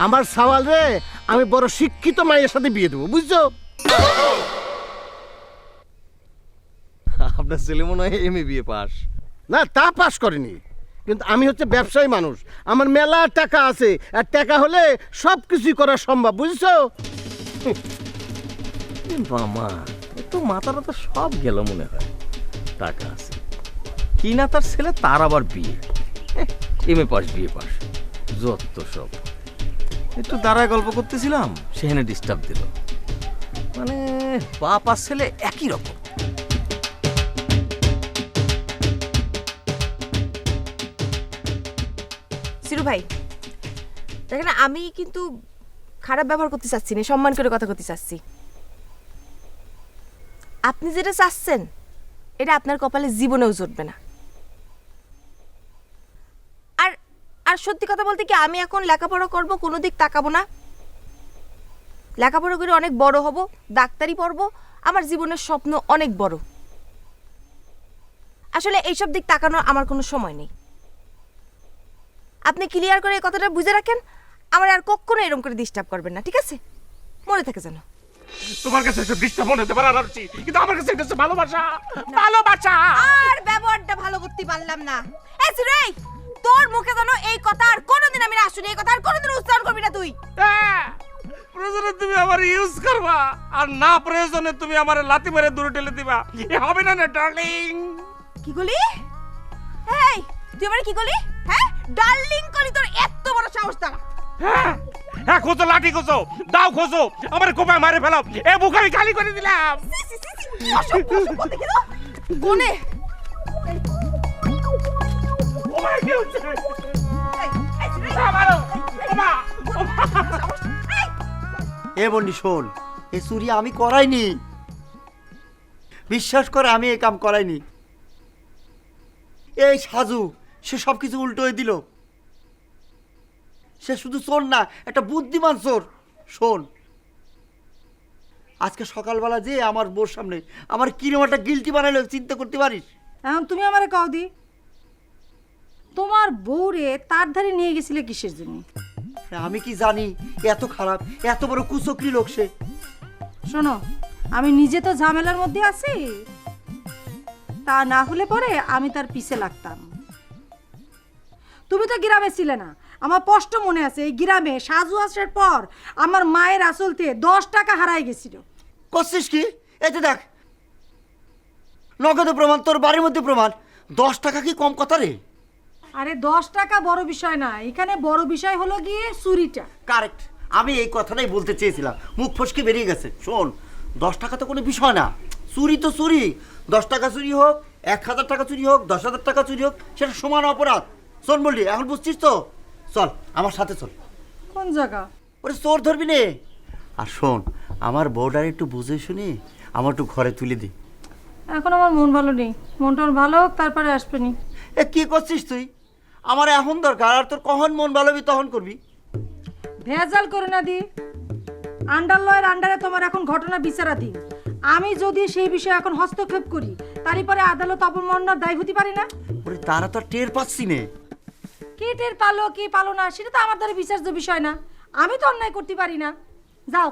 আমার সওয়াল রে আমি বড় শিক্ষিত মায়ের সাথে বিয়ে দেবো, বুঝছো? আপনার ছেলে মনে হয় এমএ বিএ পাস। না, তা পাস করেনি, কিন্তু আমি হচ্ছে ব্যবসায়ী মানুষ, আমার মেলা টাকা আছে, আর টাকা হলে সব কিছুই করা সম্ভব, বুঝছো? মামা তো মাথাটা তো সব গেল মনে হয়, টাকা আছে কি না তার ছেলে, তার আবার বিয়ে, এমএ পাস বিএ পাস, যত সব। একটু দাঁড়ায় গল্প করতেছিলাম, সেখানে ডিস্টার্ব দিল। মানে বাপ আর ছেলে একই রকম। সিরু ভাই দেখেন, আমি কিন্তু খারাপ ব্যবহার করতে চাচ্ছি না, সম্মান করে কথা করতে চাচ্ছি। আপনি যেটা চাচ্ছেন এটা আপনার কপালে জীবনেও জুটবে না। আর আর সত্যি কথা বলতে কি, আমি এখন লেখাপড়া করব, কোনো দিক তাকাবো না। লেখাপড়া করে অনেক বড় হব, ডাক্তারি পড়ব, আমার জীবনের স্বপ্ন অনেক বড়। আসলে এইসব দিক তাকানোর আমার কোনো সময় নেই। আপনি ক্লিয়ার করে এই কথাটা বুঝে রাখেন, আমার আর কখনো এরকম করে ডিস্টার্ব করবেন না, ঠিক আছে? মনে থাকে যেন। তোমার কাছে একটা ডিস্টার্ব মনে হতে পারে আনারসি, কিন্তু আমার কাছে এটা হচ্ছে ভালোবাসা, ভালোবাসা। আর ব্যবহারটা ভালো করতে পারলাম না। এই রে, তোর মুখে যেন এই কথা আর কোনোদিন আমি না শুনি, এই কথা আর কোনোদিন উচ্চারণ করবি না তুই। প্রয়োজনে তুমি আমার ইউজ করবা, আর না প্রয়োজনে তুমি আমার লাথি মেরে দূরে ঠেলে দিবা। এ হবে না, না ডার্লিং। কি বলি? এই তুই আমারে কি বলি? হ্যাঁ, ডার্লিং করি? তোর এত বড় সাহস? দাঁড়া। হ্যাঁ, খোঁজো, লাঠি খোঁজো, দাও খোঁজো, আমার কোপায় মারে ফেলাও। এ বুক আমি খালি করে দিলাম। কোনে? এ বন্ডি শোন, এ চুরি আমি করাইনি, বিশ্বাস করে আমি এই কাম করাইনি। এই সাজু সে সব কিছু উল্টো হয়ে দিল। সে শুধু চোর না, একটা বুদ্ধিমান চোর। শোন, আজকে সকালবেলা যে আমার বোর সামনে আমার কিরম একটা গিলটি বানাইলো, চিন্তা করতে পারিস? এখন তুমি আমারে কও দি, তোমার বউরে তার ধারে নিয়ে গেছিলে কিসের জন্য? আমি কি জানি এত খারাপ, এত বড় কুচক্রি লোক সে। শোনো, আমি নিজে তো ঝামেলার মধ্যে আছি, তা না হলে পরে আমি তার পিছে লাগতাম। তুমি তো গ্রামে ছিলে না, আমার স্পষ্ট মনে আছে এই গ্রামে সাজু আসার পর আমার মায়ের আসলতে 10 টাকা হারাই গেছিল। করছিস কি? এতে দেখ, নগদ প্রমাণ, তোর বাড়ির মধ্যে প্রমাণ। 10 টাকা কি কম কথা রে? আরে 10 টাকা বড় বিষয় না, এখানে বড় বিষয় হলো গিয়ে চুরিটা। কারেক্ট, আমি এই কথাটাই বলতে চেয়েছিলাম, মুখ ফসকে বেরিয়ে গেছে। শোন, 10 টাকা তো কোনো বিষয় না, চুরি তো চুরি। 10 টাকা চুরি হোক, 1000 টাকা চুরি হোক, 10,000 টাকা চুরি হোক, সেটা সমান অপরাধ। শোন বললি, এখন বুঝছিস তো? চল আমার সাথে চল। কোন জায়গা? ওরে চোর ধরবি নে। আর শোন, আমার বউটার একটু বুঝে শুনি আমার একটু ঘরে তুলে দি। এখন আমার মন ভালো নেই, মনটা ভালো হোক তারপরে আসবেনি। এ কি করছিস তুই? আমার এখন দরকার, আর তোর কখন মন ভালো হবে তখন করবি। ভেজাল করে না দি, আন্ডার লয়ের আন্ডারে তোমার এখন ঘটনা বিচারাধীন। আমি যদি সেই বিষয়ে এখন হস্তক্ষেপ করি, তারই পরে আদালত অবমাননার দায় হতে পারি না? ওরে তারা তো টের পাচ্ছি নে। কে টের পালো কি পালো না সেটা তো আমার দ্বারা বিচার্য বিষয় না, আমি তো অন্যায় করতে পারি না। যাও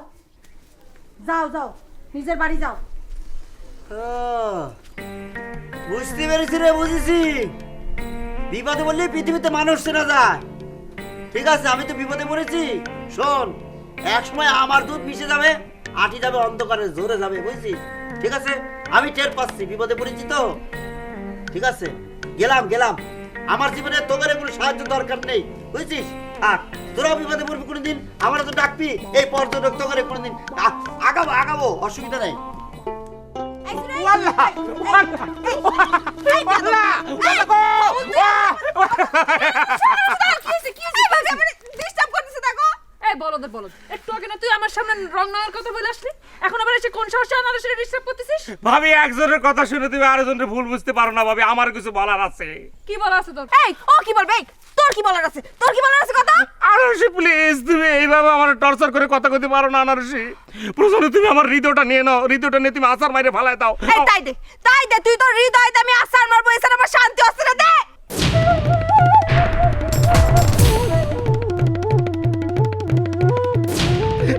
যাও যাও, নিজের বাড়ি যাও। বুঝতে পেরেছি রে, বুঝেছি। বিপদে বললে পৃথিবীতে মানুষ চেনা যায়। ঠিক আছে, আমি তো বিপদে পড়েছি। শোন, এক সময় আমার দুধ মিশে যাবে, আটি যাবে অন্ধকারে, জোরে যাবে, বুঝছিস? ঠিক আছে, আমি টের পাচ্ছি বিপদে পড়েছি তো। ঠিক আছে, গেলাম গেলাম। আমার জীবনে তোদের কোনো সাহায্য দরকার নেই, বুঝছিস? থাক, তোরাও বিপদে পড়বি কোনোদিন, আমরা তো ডাকবি। এই পর্যটক তোদের কোনোদিন আগাবো আগাবো, অসুবিধা নেই। বলদের বলদ, একটু আগে না তুই আমার সামনে রং নয়ের কথা বলে আসলি, এখন আবার এসে কোন সাহসে আনারসিরে ডিস্টার্ব করতেছিস? ভাবি, একজনের কথা শুনে তুমি আরেকজনের ভুল বুঝতে পারো না ভাবি, আমার কিছু বলার আছে। কি বলা আছে তোর? এই ও কি বলবে? তোর কি বলার আছে? তোর কি বলার আছে কথা? আনারসি প্লিজ, তুমি এইভাবে আমার টর্চার করে কথা কইতে পারো না আনারসি। প্রথমে তুমি আমার হৃদয়টা নিয়ে নাও, হৃদয়টা নিয়ে তুমি আচার মাইরে ফালায় দাও। এই তাই দে, তাই দে, তুই তোর হৃদয় দে, আমি আসার মারবো, এছাড়া আমার শান্তি হচ্ছে না। দে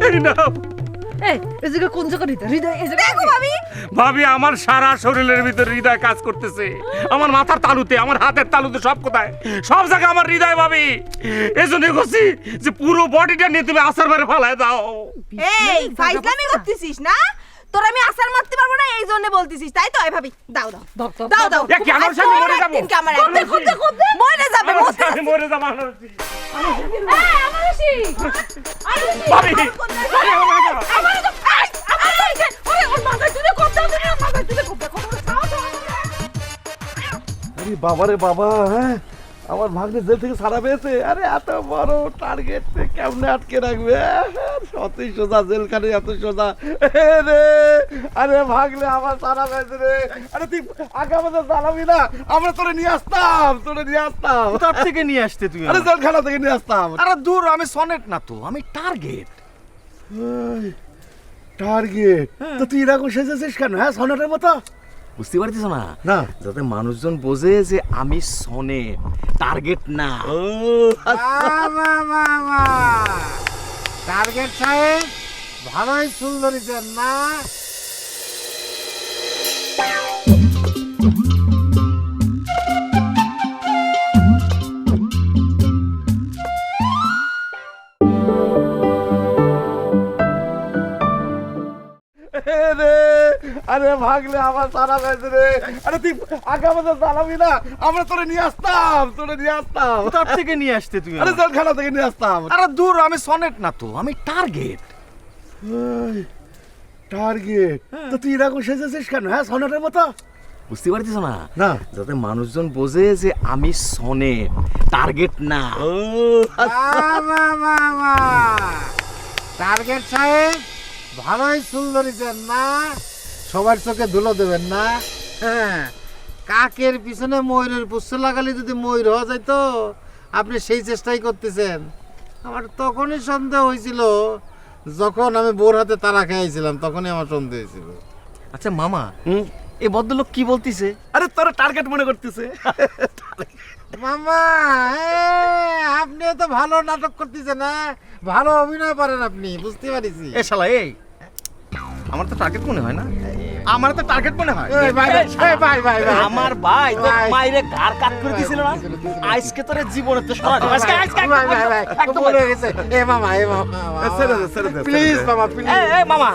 এই নাও। এই এই জায়গা কোন জায়গা হৃদয় হৃদয় এই জায়গা দেখো ভাবি ভাবি আমার সারা শরীরের ভিতরে হৃদয় কাজ করতেছে, আমার মাথার তালুতে, আমার হাতের তালুতে, সব কোথায়, সব জায়গায় আমার হৃদয় ভাবি। এই জন্য বলছি যে পুরো বডিটা নিয়ে তুমি আসার বারে ফালায় দাও। এই ফাইজলামি করতেছিস না? তোর আমি আসার মারতে পারবো না এই জন্য বলতেছিস, তাই তো? এই ভাবি দাও দাও দাও দাও। এ কি আমার সাথে মরে যাবো? মরে যাবে আমি মরে যাবো আনারসি। আনারসি ভাবি আরে বাবারে বাবা, হ্যাঁ আমার ভাগ্নে জেল থেকে ছাড়া পেয়েছে। আরে এত বড় টার্গেট কেমনে আটকে রাখবে? অতই সোজা জেলখানে, এত সোজা রে। আরে ভাগলে আমার ছাড়া পেয়েছে রে। আরে তুই আগে আমাদের জানাবি না, আমরা তোরে নিয়ে আসতাম, তোরে নিয়ে আসতাম। তার থেকে নিয়ে আসতে তুই আরে জেলখানা থেকে নিয়ে আসতাম। আরে দূর, আমি সনেট না তো, আমি টার্গেট। টার্গেট? তো তুই এরকম সেজেছিস কেন? হ্যাঁ সনেটের মতো। বুঝতে পারছিস না? না যাতে মানুষজন বোঝে যে আমি সনেট, টার্গেট না। ও টার্গেট সাহেব ভালোই চুল ধরেছেন না? রে। আরে ভাগলে আমার সারা পেয়েছে রে। আরে তুই আগে আমাদের জানাবি না, আমরা তোরে নিয়ে আসতাম, তোরে নিয়ে আসতাম। তার থেকে নিয়ে আসতে তুই আরে জেলখানা থেকে নিয়ে আসতাম। আরে দূর, আমি সনেট না তো, আমি টার্গেট। টার্গেট? তো তুই এরকম সেজেছিস কেন? হ্যাঁ সনেটের মতো। বুঝতে পারছিস না? না যাতে মানুষজন বোঝে যে আমি সনেট, টার্গেট না। ও টার্গেট সাহেব ভালোই চুল ধরেছেন না? সবার চোখে ধুলো দেবেন না। হ্যাঁ, কাকের পিছনে ময়ূরের পুষ্প লাগালে যদি ময়ূর হওয়া যায় তো আপনি সেই চেষ্টাই করতেছেন। আমার তখনই সন্দেহ হয়েছিল যখন আমি বোর হাতে তারা খাইছিলাম, তখনই আমার সন্দেহ হয়েছিল। আচ্ছা মামা, এই ভদ্রলোক কি বলতিছে? আরে তোরা টার্গেট মনে করতেছে। মামা আপনিও তো ভালো নাটক করতেছেন, না ভালো অভিনয় পারেন আপনি, বুঝতে পারিছি। এ শালা, এই আমার তো টার্গেট মনে হয় না, আমার তো টার্গেট মনে হয়। এই ভাই, এই ভাই, ভাই, ভাই। আমার ভাই তো ভাই। মাইরে ঘাড় কাট করে দিছিল না, আজকে তোরে জীবনে তো সরা ভাই, ভাই, ভাই, ভাই, একদম ভুল হয়ে গেছে। এ মামা, এ মামা, ছেড়ে দে, ছেড়ে দে, প্লিজ মামা, প্লিজ। এই মামা,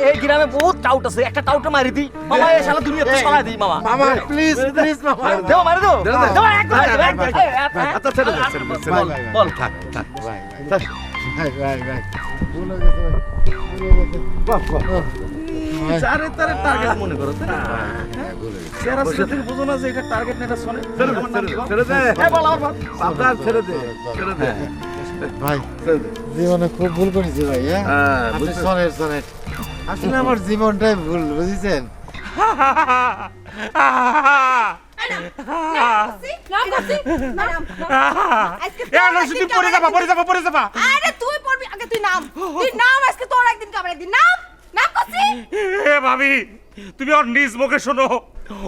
এই গ্রামে বহুত টাউট আছে, একটা টাউটে মারি দি মামা, এই শালা দুনিয়াতে সরাই দি মামা। মামা প্লিজ, প্লিজ মামা। দেও মারি দাও, দে, দে। দেও একদম। আচ্ছা ছেড়ে দে, ছেড়ে দে, ছেড়ে দে। বল। থাক থাক। ভাই, ভাই, ভাই, ভাই, ভাই, ভুল হয়ে গেছে ভাই, ভুল হয়ে গেছে। বাহ, বাহ। যারে তারে টার্গেট মনে করো, তাই না? চেহারা ছেড়ে থেকে বুঝো না যে এটা টার্গেট না, এটা সনে। ছেড়ে দে, ছেড়ে দে, ছেড়ে দে। এই বল, আমার বল। সাবধান, ছেড়ে দে, ছেড়ে দে। ভাই ছেড়ে দে। জীবনে খুব ভুল করেছি ভাই। হ্যাঁ, হ্যাঁ, আপনি বুঝতে- শোনেন, শোনেন, আসলে আমার জীবনটাই ভুল, বুঝেছেন? পরে যাবা। আরে তুই পড়বি আগে, তুই নাম, তুই নাম, আজকে তোর একদিন কামড় একদিন নাম, নাম করছি। এ ভাবি, তুমি ওর নিজ মুখে শোনো,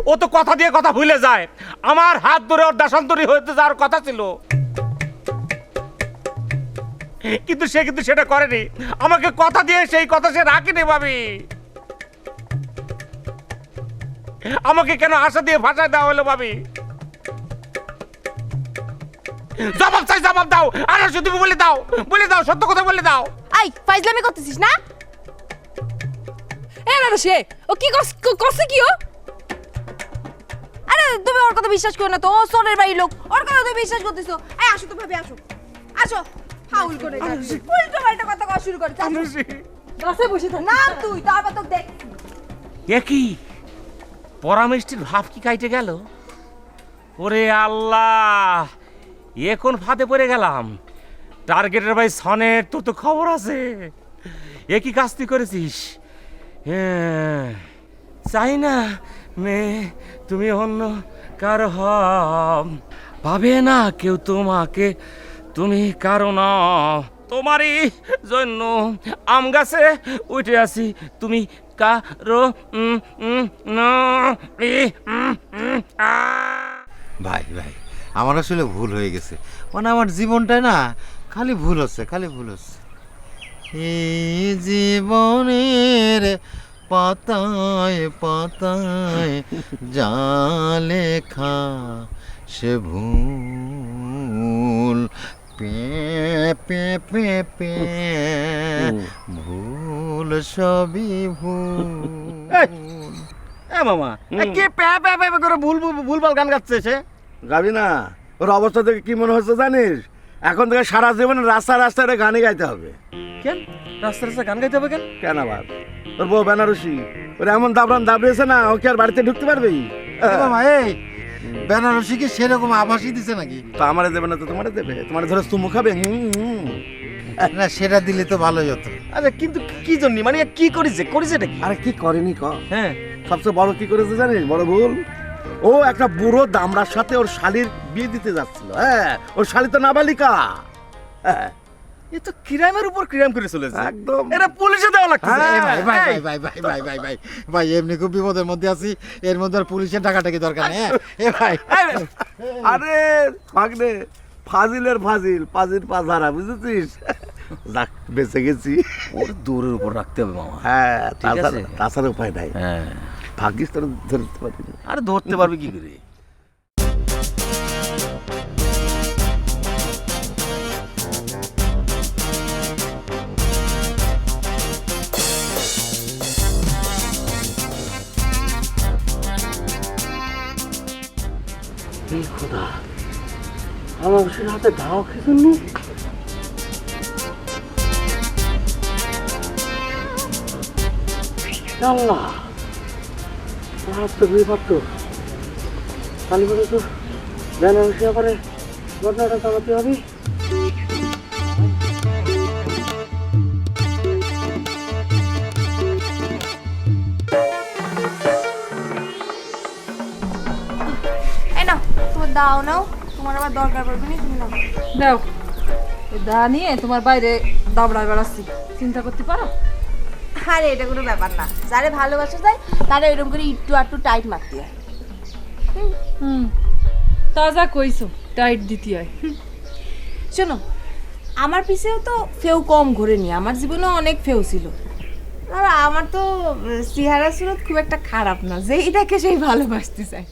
ও তো কথা দিয়ে কথা ভুলে যায়। আমার হাত ধরে ওর দেশান্তরী হইতে যাওয়ার কথা ছিল, কিন্তু সে কিন্তু সেটা করেনি। আমাকে কথা দিয়ে সেই কথা সে রাখেনি ভাবি। আমাকে কেন আশা দিয়ে ভাষায় দেওয়া হলো ভাবি? জবাব চাই, জবাব দাও। আর শুধু বলে দাও, বলে দাও, সত্য কথা বলে দাও। আই ফাইজলামি করতেছিস না? এ না সে ও কি কষ্ট কি ও? আরে তুমি ওর কথা বিশ্বাস করো না তো, ও সোনের বাড়ির লোক, ওর কথা তুমি বিশ্বাস করতেছো। এই আসো তো ভাবি, আসো আসো। ফাউল করে যাচ্ছি, উল্টো পাল্টা কথা কওয়া শুরু করে গাছে বসে থাক। নাম তুই, তারপর তো দেখ। একই পরামিষ্টির ভাব কি কাইটে গেল? ওরে আল্লাহ, এখন ফাঁদে পড়ে গেলাম। টার্গেটের ভাই সনের, তোর তো খবর আছে। একই কাজ তুই করেছিস। হ্যাঁ, চাই না মেয়ে তুমি অন্য কারো হও, পাবে না কেউ তোমাকে, তুমি কারো না। তোমারই জন্য আম গাছে উঠে আসি, তুমি কারো না। ভাই ভাই, আমার আসলে ভুল হয়ে গেছে, মানে আমার জীবনটাই না খালি ভুল হচ্ছে, খালি ভুল হচ্ছে। এই জীবনের পাতায় পাতায় যা লেখা সে ভুল পে পে পে পে ভুল সবই ভুল। মামা কে প্যা প্যা প্যা করে ভুলভাল গান গাচ্ছে সে? গাবি না, ওর অবস্থা থেকে কি মনে হচ্ছে জানিস? এখন থেকে সারা জীবন রাস্তা রাস্তায় গানই গাইতে হবে। কেন রাস্তা রাস্তা গান গাইতে হবে কেন? কেন আবার? ওর বউ বেনারসি, ওর এমন দাবরান দাবড়িয়েছে না, ও কি আর বাড়িতে ঢুকতে পারবেই? মামা এই বেনারসি কি সেরকম আভাসই দিছে নাকি? তো আমারে দেবে না তো তোমারে দেবে? তোমার ধরে চুমু খাবে? না সেটা দিলে তো ভালোই হতো। আচ্ছা কিন্তু কি জন্য, মানে কি করেছে এটা কি? আরে কি করেনি ক? হ্যাঁ সবচেয়ে বড় কি করেছে জানিস? বড় ভুল, ও একটা বুড়ো দামড়ার সাথে ওর শালির বিয়ে দিতে যাচ্ছিল। হ্যাঁ, ওর শালি তো নাবালিকা। হ্যাঁ, এ তো ক্রাইমের উপর ক্রাইম করে চলেছে একদম। এটা পুলিশে দেওয়া লাগছে। ভাই ভাই ভাই ভাই ভাই ভাই ভাই ভাই ভাই এমনি খুব বিপদের মধ্যে আছি, এর মধ্যে আর পুলিশের টাকাটাকি দরকার নেই। এ ভাই আরে ভাগনে, ফাজিলের ফাজিল, পাজির পাজারা, বুঝেছিস? যাক, বেঁচে গেছি। ওর দূরের উপর রাখতে হবে মামা। হ্যাঁ, ঠিক আছে। তাছাড়া উপায় নাই। হ্যাঁ, ভাগ্যিস তোর ধরতে পারিনি। আরে ধরতে পারবি কি করে? এই খোদা, আমার হাতে ধাও খেয়েছেন। আল্লাহ, হাত তো ঘুরে পারতো। কালী বলে তো বেনারসি আবারে ঘটনাটা চালাতে হবে। এই নাও তোমার দাও নাও, তোমার আবার দরকার পড়বে না, তুমি নাও। দাও দা নিয়ে তোমার বাইরে দাবড়ায় বেড়াচ্ছি, চিন্তা করতে পারো? আরে এটা কোনো ব্যাপার না, যারে ভালোবাসা যায় তারা এরকম করে একটু আটটু টাইট মারতে হয়। তা যা কইছো, টাইট দিতে হয়। শোনো, আমার পিছেও তো ফেউ কম ঘোরেনি, আমার জীবনেও অনেক ফেউ ছিল। আর আমার তো চেহারা সুরত খুব একটা খারাপ না যে এটাকে সেই ভালোবাসতে চায়।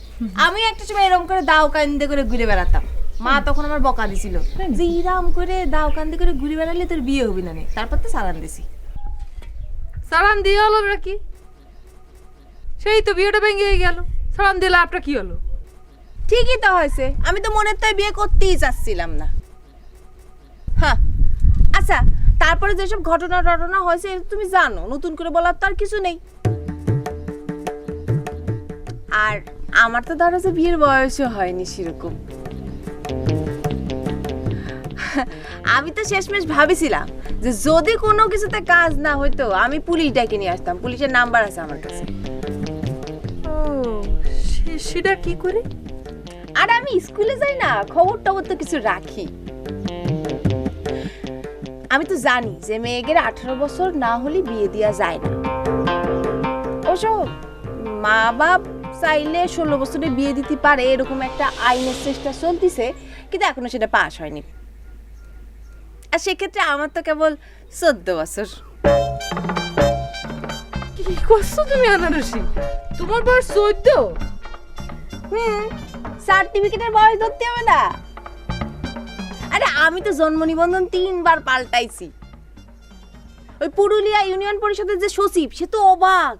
আমি একটা সময় এরকম করে দাও কান্দে করে ঘুরে বেড়াতাম, মা তখন আমার বকা দিছিল যে ইরাম করে দাও কান্দে করে ঘুরে বেড়ালে তোর বিয়ে হবি না। তারপর তো সালান দিছি। সালান দিয়ে হলো কি? সেই তো বিয়েটা ভেঙে গেল, সালান দিলে আপনার কি হলো? ঠিকই তো হয়েছে, আমি তো মনের তাই বিয়ে করতেই চাচ্ছিলাম না। হ্যাঁ আচ্ছা, তারপরে যেসব ঘটনা টটনা হয়েছে তুমি জানো, নতুন করে বলার তো আর কিছু নেই। আর আমার তো ধরো যে বিয়ের বয়সও হয়নি সেরকম। আমি তো শেষমেশ ভাবিছিলাম যে যদি কোনো কিছুতে কাজ না হইতো আমি পুলিশ ডাকে নিয়ে আসতাম, পুলিশের নাম্বার আছে আমার কাছে। ও সেটা কি করে? আর আমি স্কুলে যাই না, খবর টবর তো কিছু রাখি। আমি তো জানি যে মেয়েদের 18 বছর না হলে বিয়ে দেওয়া যায় না। ওসব মা বাপ চাইলে 16 বছরে বিয়ে দিতে পারে, এরকম একটা আইনের চেষ্টা চলতেছে, কিন্তু এখনো সেটা পাস হয়নি। আর সেক্ষেত্রে আমার তো কেবল 14 বছর। কি করছো তুমি আনারসি? তোমার বয়স 14? সার্টিফিকেটের বয়স ধরতে হবে না। আরে আমি তো জন্ম নিবন্ধন 3 বার পাল্টাইছি। ওই পুরুলিয়া ইউনিয়ন পরিষদের যে সচিব, সে তো অবাক।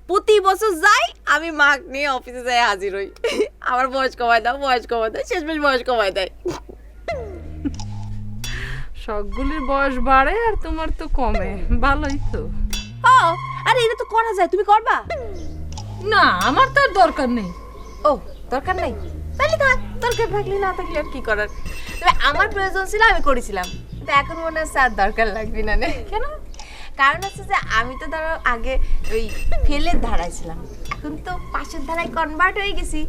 প্রতি বছর যাই আমি মাক নিয়ে অফিসে যাই হাজির হই, আমার বয়স কমায় দাও, বয়স কমায় দাও, শেষমেশ বয়স কমায় দেয়। সবগুলির বয়স বাড়ে আর তোমার তো কমে, ভালোই তো। ও আরে এটা তো করা যায়, তুমি করবা? না, আমার তো আর দরকার নেই। ও দরকার নেই, তাহলে থাক, দরকার থাকলে না থাকলে আর কি করার। তবে আমার প্রয়োজন ছিল, আমি করেছিলাম, কিন্তু এখন মনে হচ্ছে আর দরকার লাগবে না। কেন? কারণ হচ্ছে যে আমি তো ধরো আগে ওই ফেলের ধারায় ছিলাম, এখন তো পাশের ধারায় কনভার্ট হয়ে গেছি।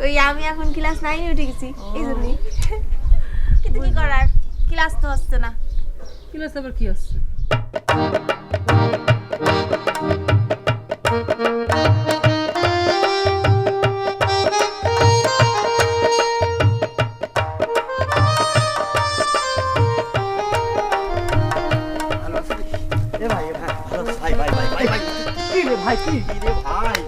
ওই আমি এখন ক্লাস 9 উঠে গেছি, এই জন্যই। কিন্তু কি করার, ক্লাস তো হচ্ছে না। ক্লাস আবার কি হচ্ছে? ভাই কি রে ভাই,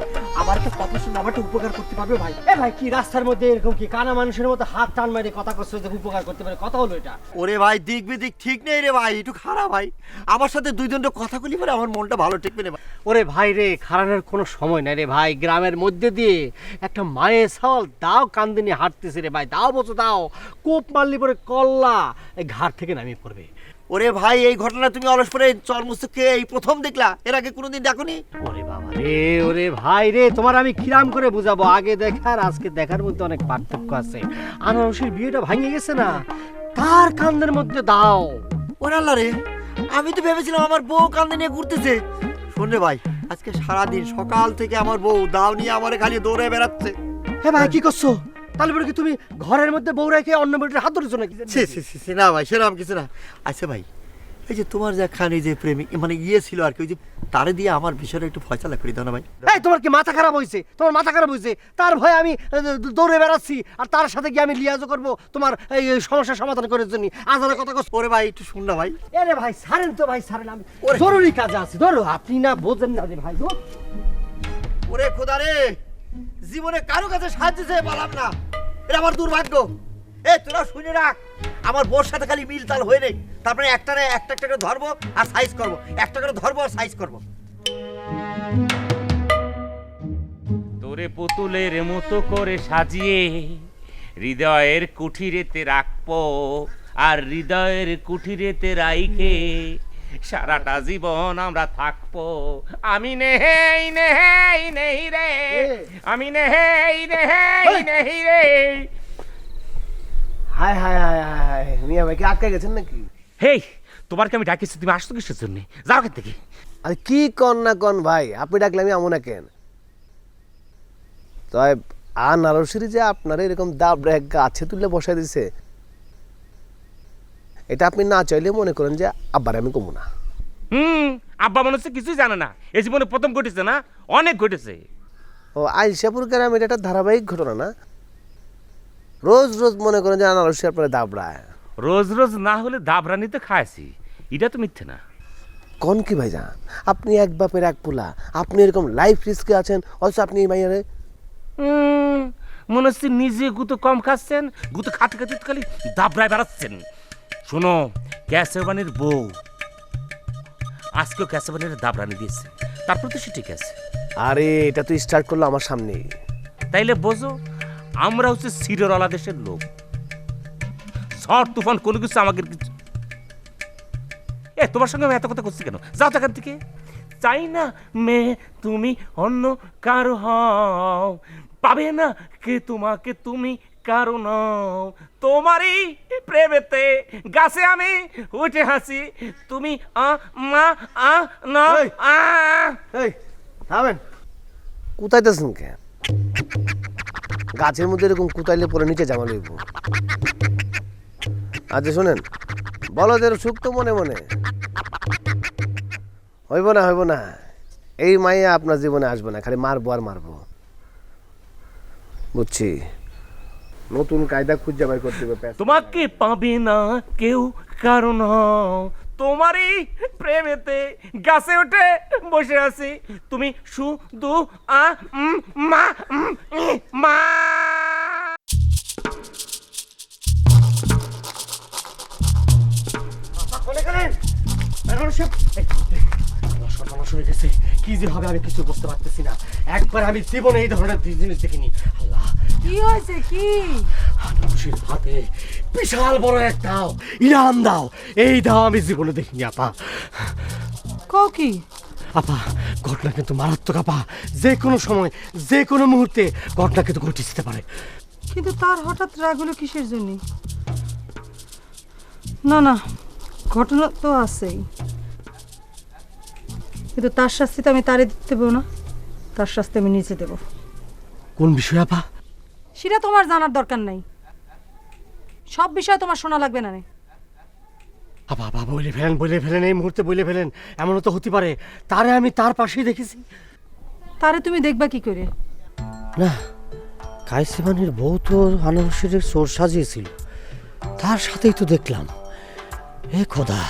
আমার একটা কথা শুনে আমার একটা উপকার করতে পারবে ভাই? এ ভাই কি রাস্তার মধ্যে এরকম কি কানা মানুষের মতো হাত টান মেরে কথা করছো যে উপকার করতে পারে? কথা হলো এটা? ওরে ভাই দিক বিদিক ঠিক নেই রে ভাই, একটু খারাপ ভাই। আমার সাথে দুই দণ্ড কথা বলি পরে আমার মনটা ভালো ঠেকবে রে ভাই। ওরে ভাই রে, খারানোর কোনো সময় নাই রে ভাই। গ্রামের মধ্যে দিয়ে একটা মায়ের ছাওয়াল দাও কান্দিনি হাঁটতেছে রে ভাই, দাও বলছো দাও, কোপ মারলি পরে কল্লা এই ঘাট থেকে নামিয়ে পড়বে। ওরে ভাই এই ঘটনা তুমি অলস পরে চরমুস্তকে এই প্রথম দেখলা, এর আগে কোনোদিন দেখোনি? ওরে বাবা রে, ওরে ভাই রে, তোমার আমি কিরাম করে বুঝাবো? আগে দেখার আজকে দেখার মধ্যে অনেক পার্থক্য আছে। আনারসের বিয়েটা ভাঙে গেছে না, তার কান্দের মধ্যে দাও। ওরে আল্লাহ রে, আমি তো ভেবেছিলাম আমার বউ কান্দে নিয়ে ঘুরতেছে। শোন রে ভাই, আজকে সারাদিন সকাল থেকে আমার বউ দাও নিয়ে আমার খালি দৌড়ে বেড়াচ্ছে। হ্যাঁ ভাই কি করছো? তাহলে বলে কি তুমি ঘরের মধ্যে বউ রেখে অন্য মেয়েটার হাত ধরেছো নাকি? না ভাই, সেরকম কিছু না। আচ্ছা ভাই, এই যে তোমার যে খানি যে প্রেমিক মানে ছিল আর কি, ওই যে তারে দিয়ে আমার বিষয়টা একটু ফয়সালা করে দাও না ভাই। এই তোমার কি মাথা খারাপ হয়েছে? তোমার মাথা খারাপ হয়েছে? তার ভয়ে আমি দৌড়ে বেড়াচ্ছি আর তার সাথে গিয়ে আমি লিয়াজও করবো তোমার এই সমস্যার সমাধান করার জন্য? আজারের কথা কস। ওরে ভাই একটু শুন না ভাই। এরে ভাই ছাড়েন তো ভাই, ছাড়েন, আমি জরুরি কাজে আছি। ধরো, আপনি না বোঝেন না রে ভাই। ওরে খোদা রে, জীবনে কারো কাছে সাহায্য চেয়ে পালাম না, এটা আমার দুর্ভাগ্য। এ তোরা শুনে রাখ, আমার বোর সাথে খালি মিল তাল হয়ে নেই, তারপরে একটা করে ধরবো আর সাইজ করবো, একটা করে ধরবো আর সাইজ করবো। তোরে পুতুলের মতো করে সাজিয়ে হৃদয়ের কুঠিরেতে রাখবো, আর হৃদয়ের কুঠিরেতে রাইখে সারাটা জীবন আমরা থাকবো। আমি নেই নেই নেই রে, আমি নেই নেই নেই রে। হায় হায় হায় হায়, মিয়া ভাই কি আটকে গেছেন নাকি? হেই, তোমার কি আমি ডাকিছি, তুমি আসতো কিসের জন্য? যাও এখান থেকে। আরে কি কন না কন ভাই, আপনি ডাকলে আমি আমো না কেন? তাই আনারসির যে আপনারা এরকম দাবড়া গাছে তুলে বসাই দিছে, এটা আপনি না চাইলে মনে করেন যে আব্বার আমি কমু না। আব্বা মনে হচ্ছে কিছুই জানে না, এই জীবনে প্রথম ঘটেছে না, অনেক ঘটেছে। ও আইসাপুর গ্রামে এটা একটা ধারাবাহিক ঘটনা না? রোজ রোজ মনে করেন যে আনারসি আপনারা দাবড়ায়। রোজ রোজ না হলে দাবরানি তো খাইছি, এটা তো মিথ্যে না। কোন কি ভাই যান, আপনি এক বাপের এক পোলা, আপনি এরকম লাইফ রিস্কে আছেন, অথচ আপনি এই মাইয়ারে মনে হচ্ছে নিজে গুতো কম খাচ্ছেন, গুতো খাতে খাতে খালি দাবরায় বেড়াচ্ছেন। শোনো, ক্যাসেবানির বউ আজকেও ক্যাসেবানির দাবরানি দিয়েছে, তারপর তো সে ঠিক আছে। আরে এটা তো স্টার্ট করলো আমার সামনে। তাইলে বোঝো, আমরা হচ্ছে সিরোরওয়ালা দেশের লোক। ঝড় তুফান কোনো কিছু আমাদের কিছু। তোমার সঙ্গে আমি এত কথা করছি কেন? যাও এখান থেকে। চাই না মেয়ে তুমি অন্য কারো হও, পাবে না কে তোমাকে তুমি কারো নও। তোমারই প্রেমেতে গাছে আমি উঠে হাসি, তুমি মা না। থামেন, কুতাইতেছেন কে? গাছের মধ্যে এরকম কুতাইলে পরে নিচে জামা লইব। আচ্ছা শোনেন, বলদের সুখ তো মনে মনে হইব না। এই মাইয়া আপনার জীবনে আসবে না, খালি মারবো আর মারবো। বুঝছি, নতুন কায়দা খুঁজে বাই করতে হবে। তোমাকে পাবে না কেউ কারণ তোমারই প্রেমেতে গাছে উঠে বসে আছি, তুমি শুধু মা মা। কি যে হবে আমি কিছু বুঝতে পারতেছি না। একবার আমি জীবনে এই ধরনের জিনিস দেখিনি। আল্লাহ, কি হয়েছে? কি আনারসের হাতে বিশাল বড় এক দাও, ইরাম দাও, এই দাও আমি জীবনে দেখিনি আপা। কও কি? আপা ঘটনা কিন্তু মারাত্মক আপা, যে কোনো সময় যে কোনো মুহূর্তে ঘটনা কিন্তু ঘটে যেতে পারে। কিন্তু তার হঠাৎ রাগ হলো কিসের জন্য? না না, ঘটনা তো আছেই, কিন্তু তার শাস্তি তো আমি তারে দিতে দেবো না, তার শাস্তি আমি নিচে দেব। কোন বিষয় আপা? সেটা তোমার জানার দরকার নাই, সব বিষয় তোমার শোনা লাগবে না। আপা আপা বলে ফেলেন এই মুহূর্তে বলে ফেলেন, এমনও তো হতে পারে তারে আমি তার পাশেই দেখেছি। তারে তুমি দেখবা কি করে? না, কাইসিবানির বউ তো আনারসের চোর সাজিয়েছিল, তার সাথেই তো দেখলাম। এ খোদা,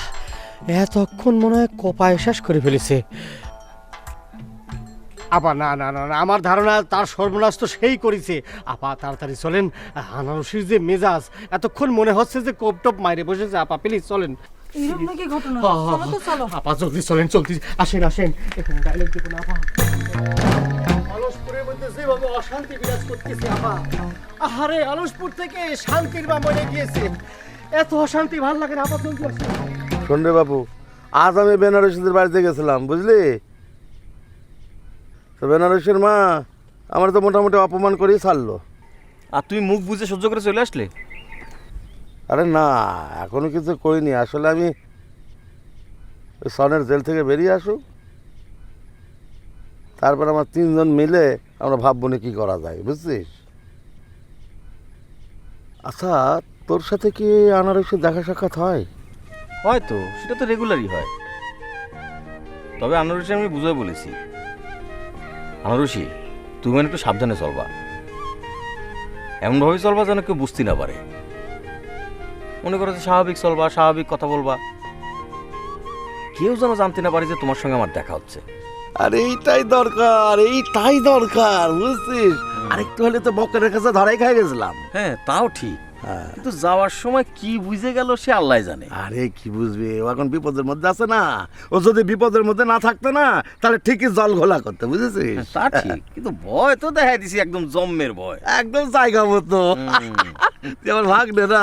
এতক্ষণ মনে হয় কোপায় শেষ করে ফেলেছে। আপা না না না না, আমার ধারণা তার সর্বনাশ তো সেই করেছে। আপা তাড়াতাড়ি চলেন, আনারসির যে মেজাজ এতক্ষণ মনে হচ্ছে যে কোপ টপ মাইরে বসেছে। আপা প্লিজ চলেন। এরকম নাকি ঘটনা? হ্যাঁ, হ্যাঁ, চলো তো চলো। আপা জলদি চলেন, চলতি আসেন আসেন। এখানে ডায়লগ দেবো না আপা। আলসপুরের মধ্যে যেভাবে অশান্তি বিরাজ করতেছে আপা, আহারে আলসপুর থেকে শান্তির বা মরে গিয়েছে। এত অশান্তি ভাল লাগে না আপা, জলদি আসেন। শোন রে বাবু, আজ আমি বেনারসিদের বাড়িতে গেছিলাম, বুঝলি? তো বেনারসির মা আমার তো মোটামুটি অপমান করেই ছাড়লো। আর তুমি মুখ বুঝে সহ্য করে চলে আসলে? আরে না, এখনো কিছু করিনি। আসলে আমি ওই সনের জেল থেকে বেরিয়ে আসুক, তারপর আমার 3 জন মিলে আমরা ভাববো না কি করা যায়, বুঝছিস? আচ্ছা, তোর সাথে কি আনারসের দেখা সাক্ষাৎ হয়? হয়তো, সেটা তো রেগুলারই হয়। তবে আনারসি আমি বুঝাই বলেছি, আনারসি তুমি একটু সাবধানে চলবা, এমনভাবে চলবা যেন কেউ বুঝতে না পারে। মনে করো যে স্বাভাবিক চলবা, স্বাভাবিক কথা বলবা, কেউ যেন জানতে না পারে যে তোমার সঙ্গে আমার দেখা হচ্ছে। আর এইটাই দরকার, এইটাই দরকার, বুঝছিস? আরেকটু হলে তো বকের কাছে ধরাই খাই গেছিলাম। হ্যাঁ, তাও ঠিক, কিন্তু যাওয়ার সময় কি বুঝে গেল সে আল্লাহ জানে। আরে কি বুঝবে, ও এখন বিপদের মধ্যে আছে না। ও যদি বিপদের মধ্যে না থাকতো না, তাহলে ঠিকই জল ঘোলা করতে, বুঝেছিস? তা ঠিক, কিন্তু ভয় তো দেখাই দিছি, একদম জম্মের ভয়, একদম জায়গা মতো। যেমন ভাগ নে না।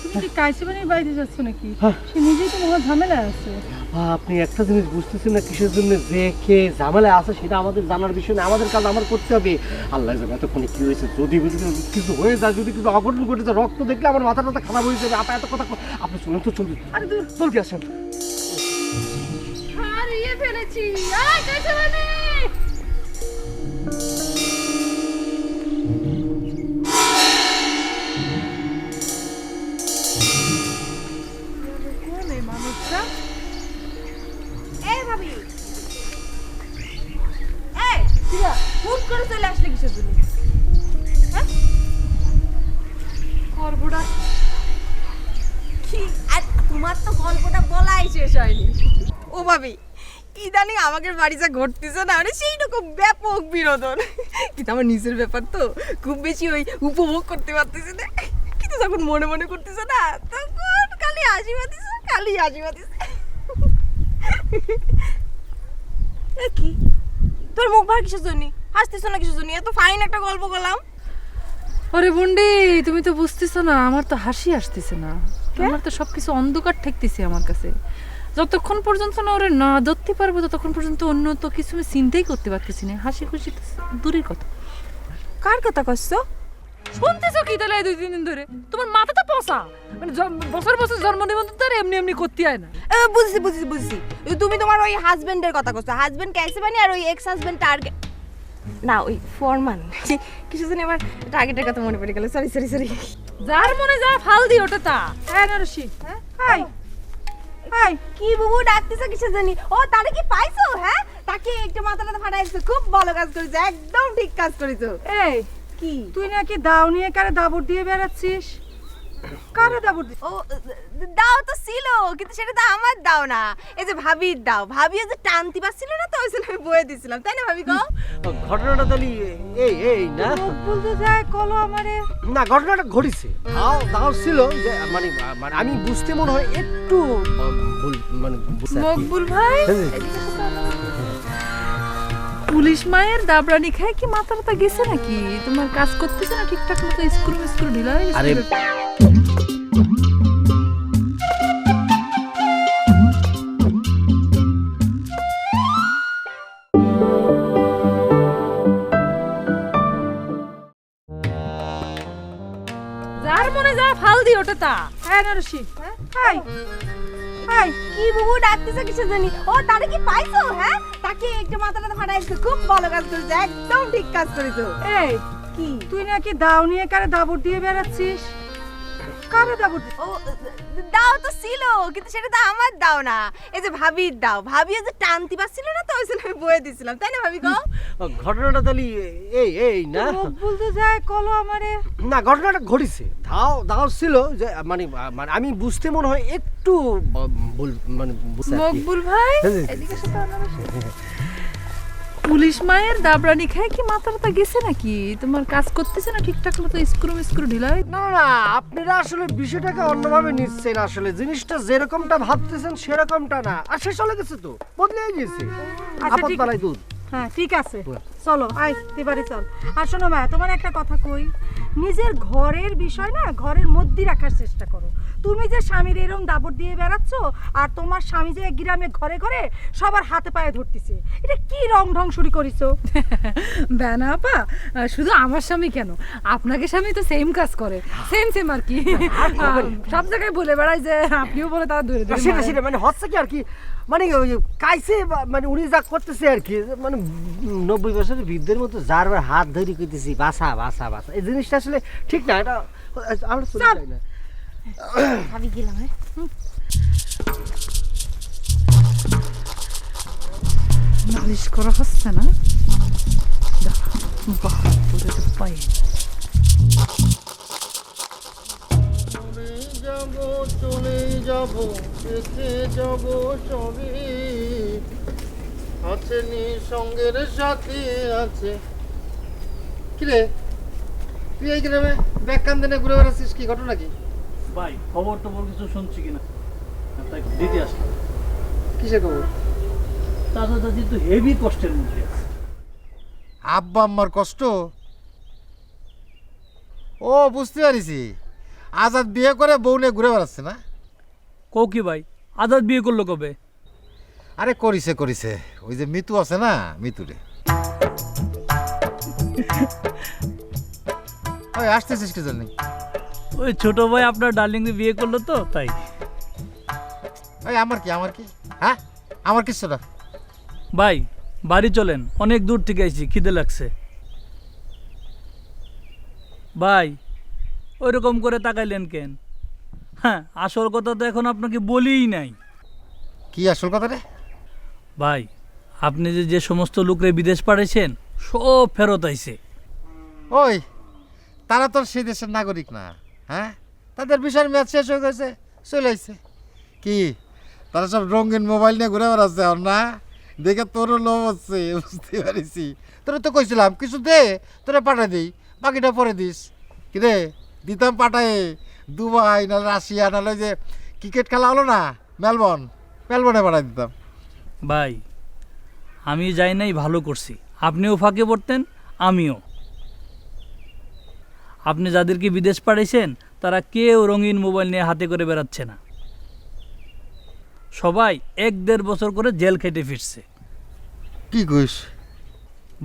তুমি কি কাইসিবানির বাইরে যাচ্ছ নাকি? সে নিজেই তো মহা ঝামেলা আছে। আপনি একটা জিনিস বুঝতেছেন না, কিসের জন্য যে কে ঝামেলায় আছে সেটা আমাদের জানার বিষয় না। আমাদের কাজ আমার করতে হবে। আল্লাহ জানে এতক্ষণে কি হয়েছে। যদি কিছু হয়ে যায়, যদি কিছু অঘটন ঘটে যায়, রক্ত দেখলে আমার মাথা টাথা খারাপ হয়ে যাবে। আপা এত কথা আপনি শুনুন তো, চলুন। আরে জলদি আসেন। হারিয়ে ফেলেছি। আয় কাইসিবানি। হুট করে চলে আসলে কিসের জন্য? হ্যাঁ, গল্পটা কি? আর তোমার তো গল্পটা বলাই শেষ হয়নি। ও ভাবি, ইদানিং আমাদের বাড়ি যা ঘটতেছে না, মানে সেই রকম ব্যাপক বিনোদন। কিন্তু আমার নিজের ব্যাপার তো খুব বেশি ওই উপভোগ করতে পারতেছে না। কিন্তু যখন মনে মনে করতেছে না, তখন খালি হাসি পাতিছে, খালি হাসি পাতিছে। কি তোর মুখ ভার কিসের জন্য? হাসতেছ না কিসের জন্য? এত ফাইন একটা গল্প করলাম। আরে বন্ডি, তুমি তো বুঝতেছ না, আমার তো হাসি আসতেছে না। আমার তো সবকিছু অন্ধকার ঠেকতেছে আমার কাছে। যতক্ষণ পর্যন্ত না ওরে না ধরতে পারবো, ততক্ষণ পর্যন্ত অন্য তো কিছু আমি চিন্তাই করতে পারতেছি না। হাসি খুশি তো দূরের কথা। কার কথা কইছো? শুনতেছো কি তাহলে 2-3 দিন ধরে? তোমার মাথা তো পচা। মানে বছর বছর জন্ম নিবন্ধন তো এমনি এমনি করতে হয় না। বুঝছি বুঝছি বুঝছি, তুমি তোমার ওই হাজবেন্ডের কথা কইছো। হাজবেন্ড কাইসিবানি আর ওই এক্স হাজবেন্ড টার্গেট, না ওই ফরমান কিছু জন। এবার টার্গেটের কথা মনে পড়ে গেল। Sorry sorry sorry. যার মনে যা ফাল দি ওটা তা। হ্যাঁ নারসি, হাই হাই, কি বুবু ডাকতেছো কিসের জন্য? ও তারে কি পাইছো? হ্যাঁ, তাকে একটু মাথাটা ফাটাইছো। খুব ভালো কাজ করেছো, একদম ঠিক কাজ করেছো। এই কি তুই নাকি দাও নিয়ে কারে দাবড় দিয়ে বেড়াচ্ছিস? কারে দাবড় দিস? ও দাও তো ছিল, কিন্তু সেটা তো আমার দাও না, এই যে ভাবির দাও। ভাবিও যে টানতে পারছিল না, তো ওই জন্য আমি বয়ে দিছিলাম, তাই না ভাবি? গো ঘটনাটা তাহলে এই না বলতে যায় কলো আমারে। না, ঘটনাটা ঘটেছে। দাও দাও ছিল যে মানে আমি বুঝতে মনে হয় একটু মানে মকবুল ভাই, পুলিশ মায়ের দাবরানি খায় কি মাথা মাথা গেছে নাকি? তোমার কাজ করতেছে না ঠিকঠাক মতো? স্ক্রু ঢিলা হয়ে গেছে। আরে যার মনে যা ফাল দি ওটা তা। হ্যাঁ নারসি, হাই হাই, কি বুবু ডাকতেছো কিসের জন্য? ও তারে কি পাইছো? হ্যাঁ, তাকে একটু মাথাটা ফাটাইছো। খুব ভালো কাজ করেছো, একদম ঠিক কাজ করেছো। এই কি তুই নাকি দাও নিয়ে কারে দাবড় দিয়ে বেড়াচ্ছিস? কারে দাবর ও দাও তো ছিল, কিন্তু সেটা তো আমার দাও না, এই যে ভাবির দাও। ভাবিও যে টানতে পারছিল না, তো ওই জন্য আমি বয়ে দিছিলাম, তাই না ভাবি গো? ঘটনাটা তাহলে এই না বলতে যায় কলো আমারে। না, ঘটনাটা ঘটেছে, দাও ছিল যে মানে আমি বুঝতে মনে হয় একটু ভুল মানে মকবুল ভাই এদিকে এসো তো আনারসে। পুলিশ মায়ের দাবরানি খায় কি মাথাটা গেছে নাকি? তোমার কাজ করতেছে না ঠিকঠাক মতো? স্ক্রু ঢিলাই? না না, আপনারা আসলে বিষয়টাকে অন্যভাবে নিচ্ছেন। আসলে জিনিসটা যেরকমটা ভাবতেছেন সেরকমটা না, আর শেষ হয়ে গেছে তো, বদলে গেছে। আপদ বালাই দুধ। হ্যাঁ ঠিক আছে, চলো আই এবারে চল। আর শোনো মা, তোমার একটা কথা কই, নিজের ঘরের বিষয় না ঘরের মধ্যে রাখার চেষ্টা করো। তুমি যে স্বামীর এরকম দাবর দিয়ে বেড়াচ্ছ, আর তোমার স্বামী যে গ্রামে ঘরে ঘরে সবার হাতে পায়ে ধরতেছে, এটা কি রং ঢং শুরু করিছো? বেনা আপা, শুধু আমার স্বামী কেন, আপনাকে স্বামী তো সেম কাজ করে, সেম আর কি। সব জায়গায় বলে বেড়ায় যে আপনিও বলে তারা ধরে ধরে। সেটা মানে হচ্ছে কি আর কি, মানে কাইছে মানে উনি যা করতেছে আর কি, মানে 90 বছরের বৃদ্ধের মতো যার হাত ধরে কইতেছি বাসা বাসা বাসা, এই জিনিসটা আসলে ঠিক না। এটা আমরা চলে যাই না। ভাবি গেলাম। নালিশ করা হচ্ছে না, পাই চলে যাব দেখে যাব সবে, আছে সঙ্গের সাথে আছে। কিরে তুই এই গ্রামে ব্যাগ কান্দে ঘুরে বেড়াচ্ছিস, কি ঘটনা কি? ভাই খবর টবর কিছু শুনছি কিনা তাই দিতে আসলাম। কিসের খবর? চাচা চাচি তো হেভি কষ্টের মধ্যে আছে। আব্বা আম্মার কষ্ট? ও বুঝতে পারিছি, আজাদ বিয়ে করে বউ নিয়ে ঘুরে বেড়াচ্ছে না? কও কি ভাই, আজাদ বিয়ে করলো কবে? আরে করিছে, ওই যে মিতু আছে না, মিতুরে। ওই আসতেছিস কি জন্য? ওই ছোট ভাই আপনার ডার্লিং বিয়ে করলো তো তাই। ওই আমার কি হ্যাঁ, আমার কিছু না। ভাই বাড়ি চলেন, অনেক দূর থেকে আইছি, খিদে লাগছে। ভাই ওইরকম করে তাকাইলেন কেন? হ্যাঁ, আসল কথা তো এখন আপনাকে বলিই নাই। কি আসল কথা রে? ভাই আপনি যে সমস্ত লোকরে বিদেশ পাঠাইছেন সব ফেরত আইছে। ওই তারা তো সেই দেশের নাগরিক না, হ্যাঁ, তাদের বিষয়ের ম্যাচ শেষ হয়ে গেছে, চলে আসছে। কি তারা সব রঙিন মোবাইল নিয়ে ঘুরে বেড়াচ্ছে আর না, দেখে তোরও লোভ হচ্ছে, বুঝতে পারিছি। তোরা তো কইছিলাম কিছু দে, তোরা পাঠাই দিই, বাকিটা পরে দিস। কি রে দিতাম পাঠায় দুবাই, নাহলে রাশিয়া, নাহলে যে ক্রিকেট খেলা হলো না মেলবর্নে পাঠাই দিতাম। ভাই আমি যাই নাই, ভালো করছি। আপনিও ফাঁকে পড়তেন, আমিও। আপনি যাদেরকে বিদেশ পাঠাইছেন তারা কেউ রঙিন মোবাইল নিয়ে হাতে করে বেড়াচ্ছে না, সবাই 1-1.5 বছর করে জেল খেটে ফিরছে। কি কইস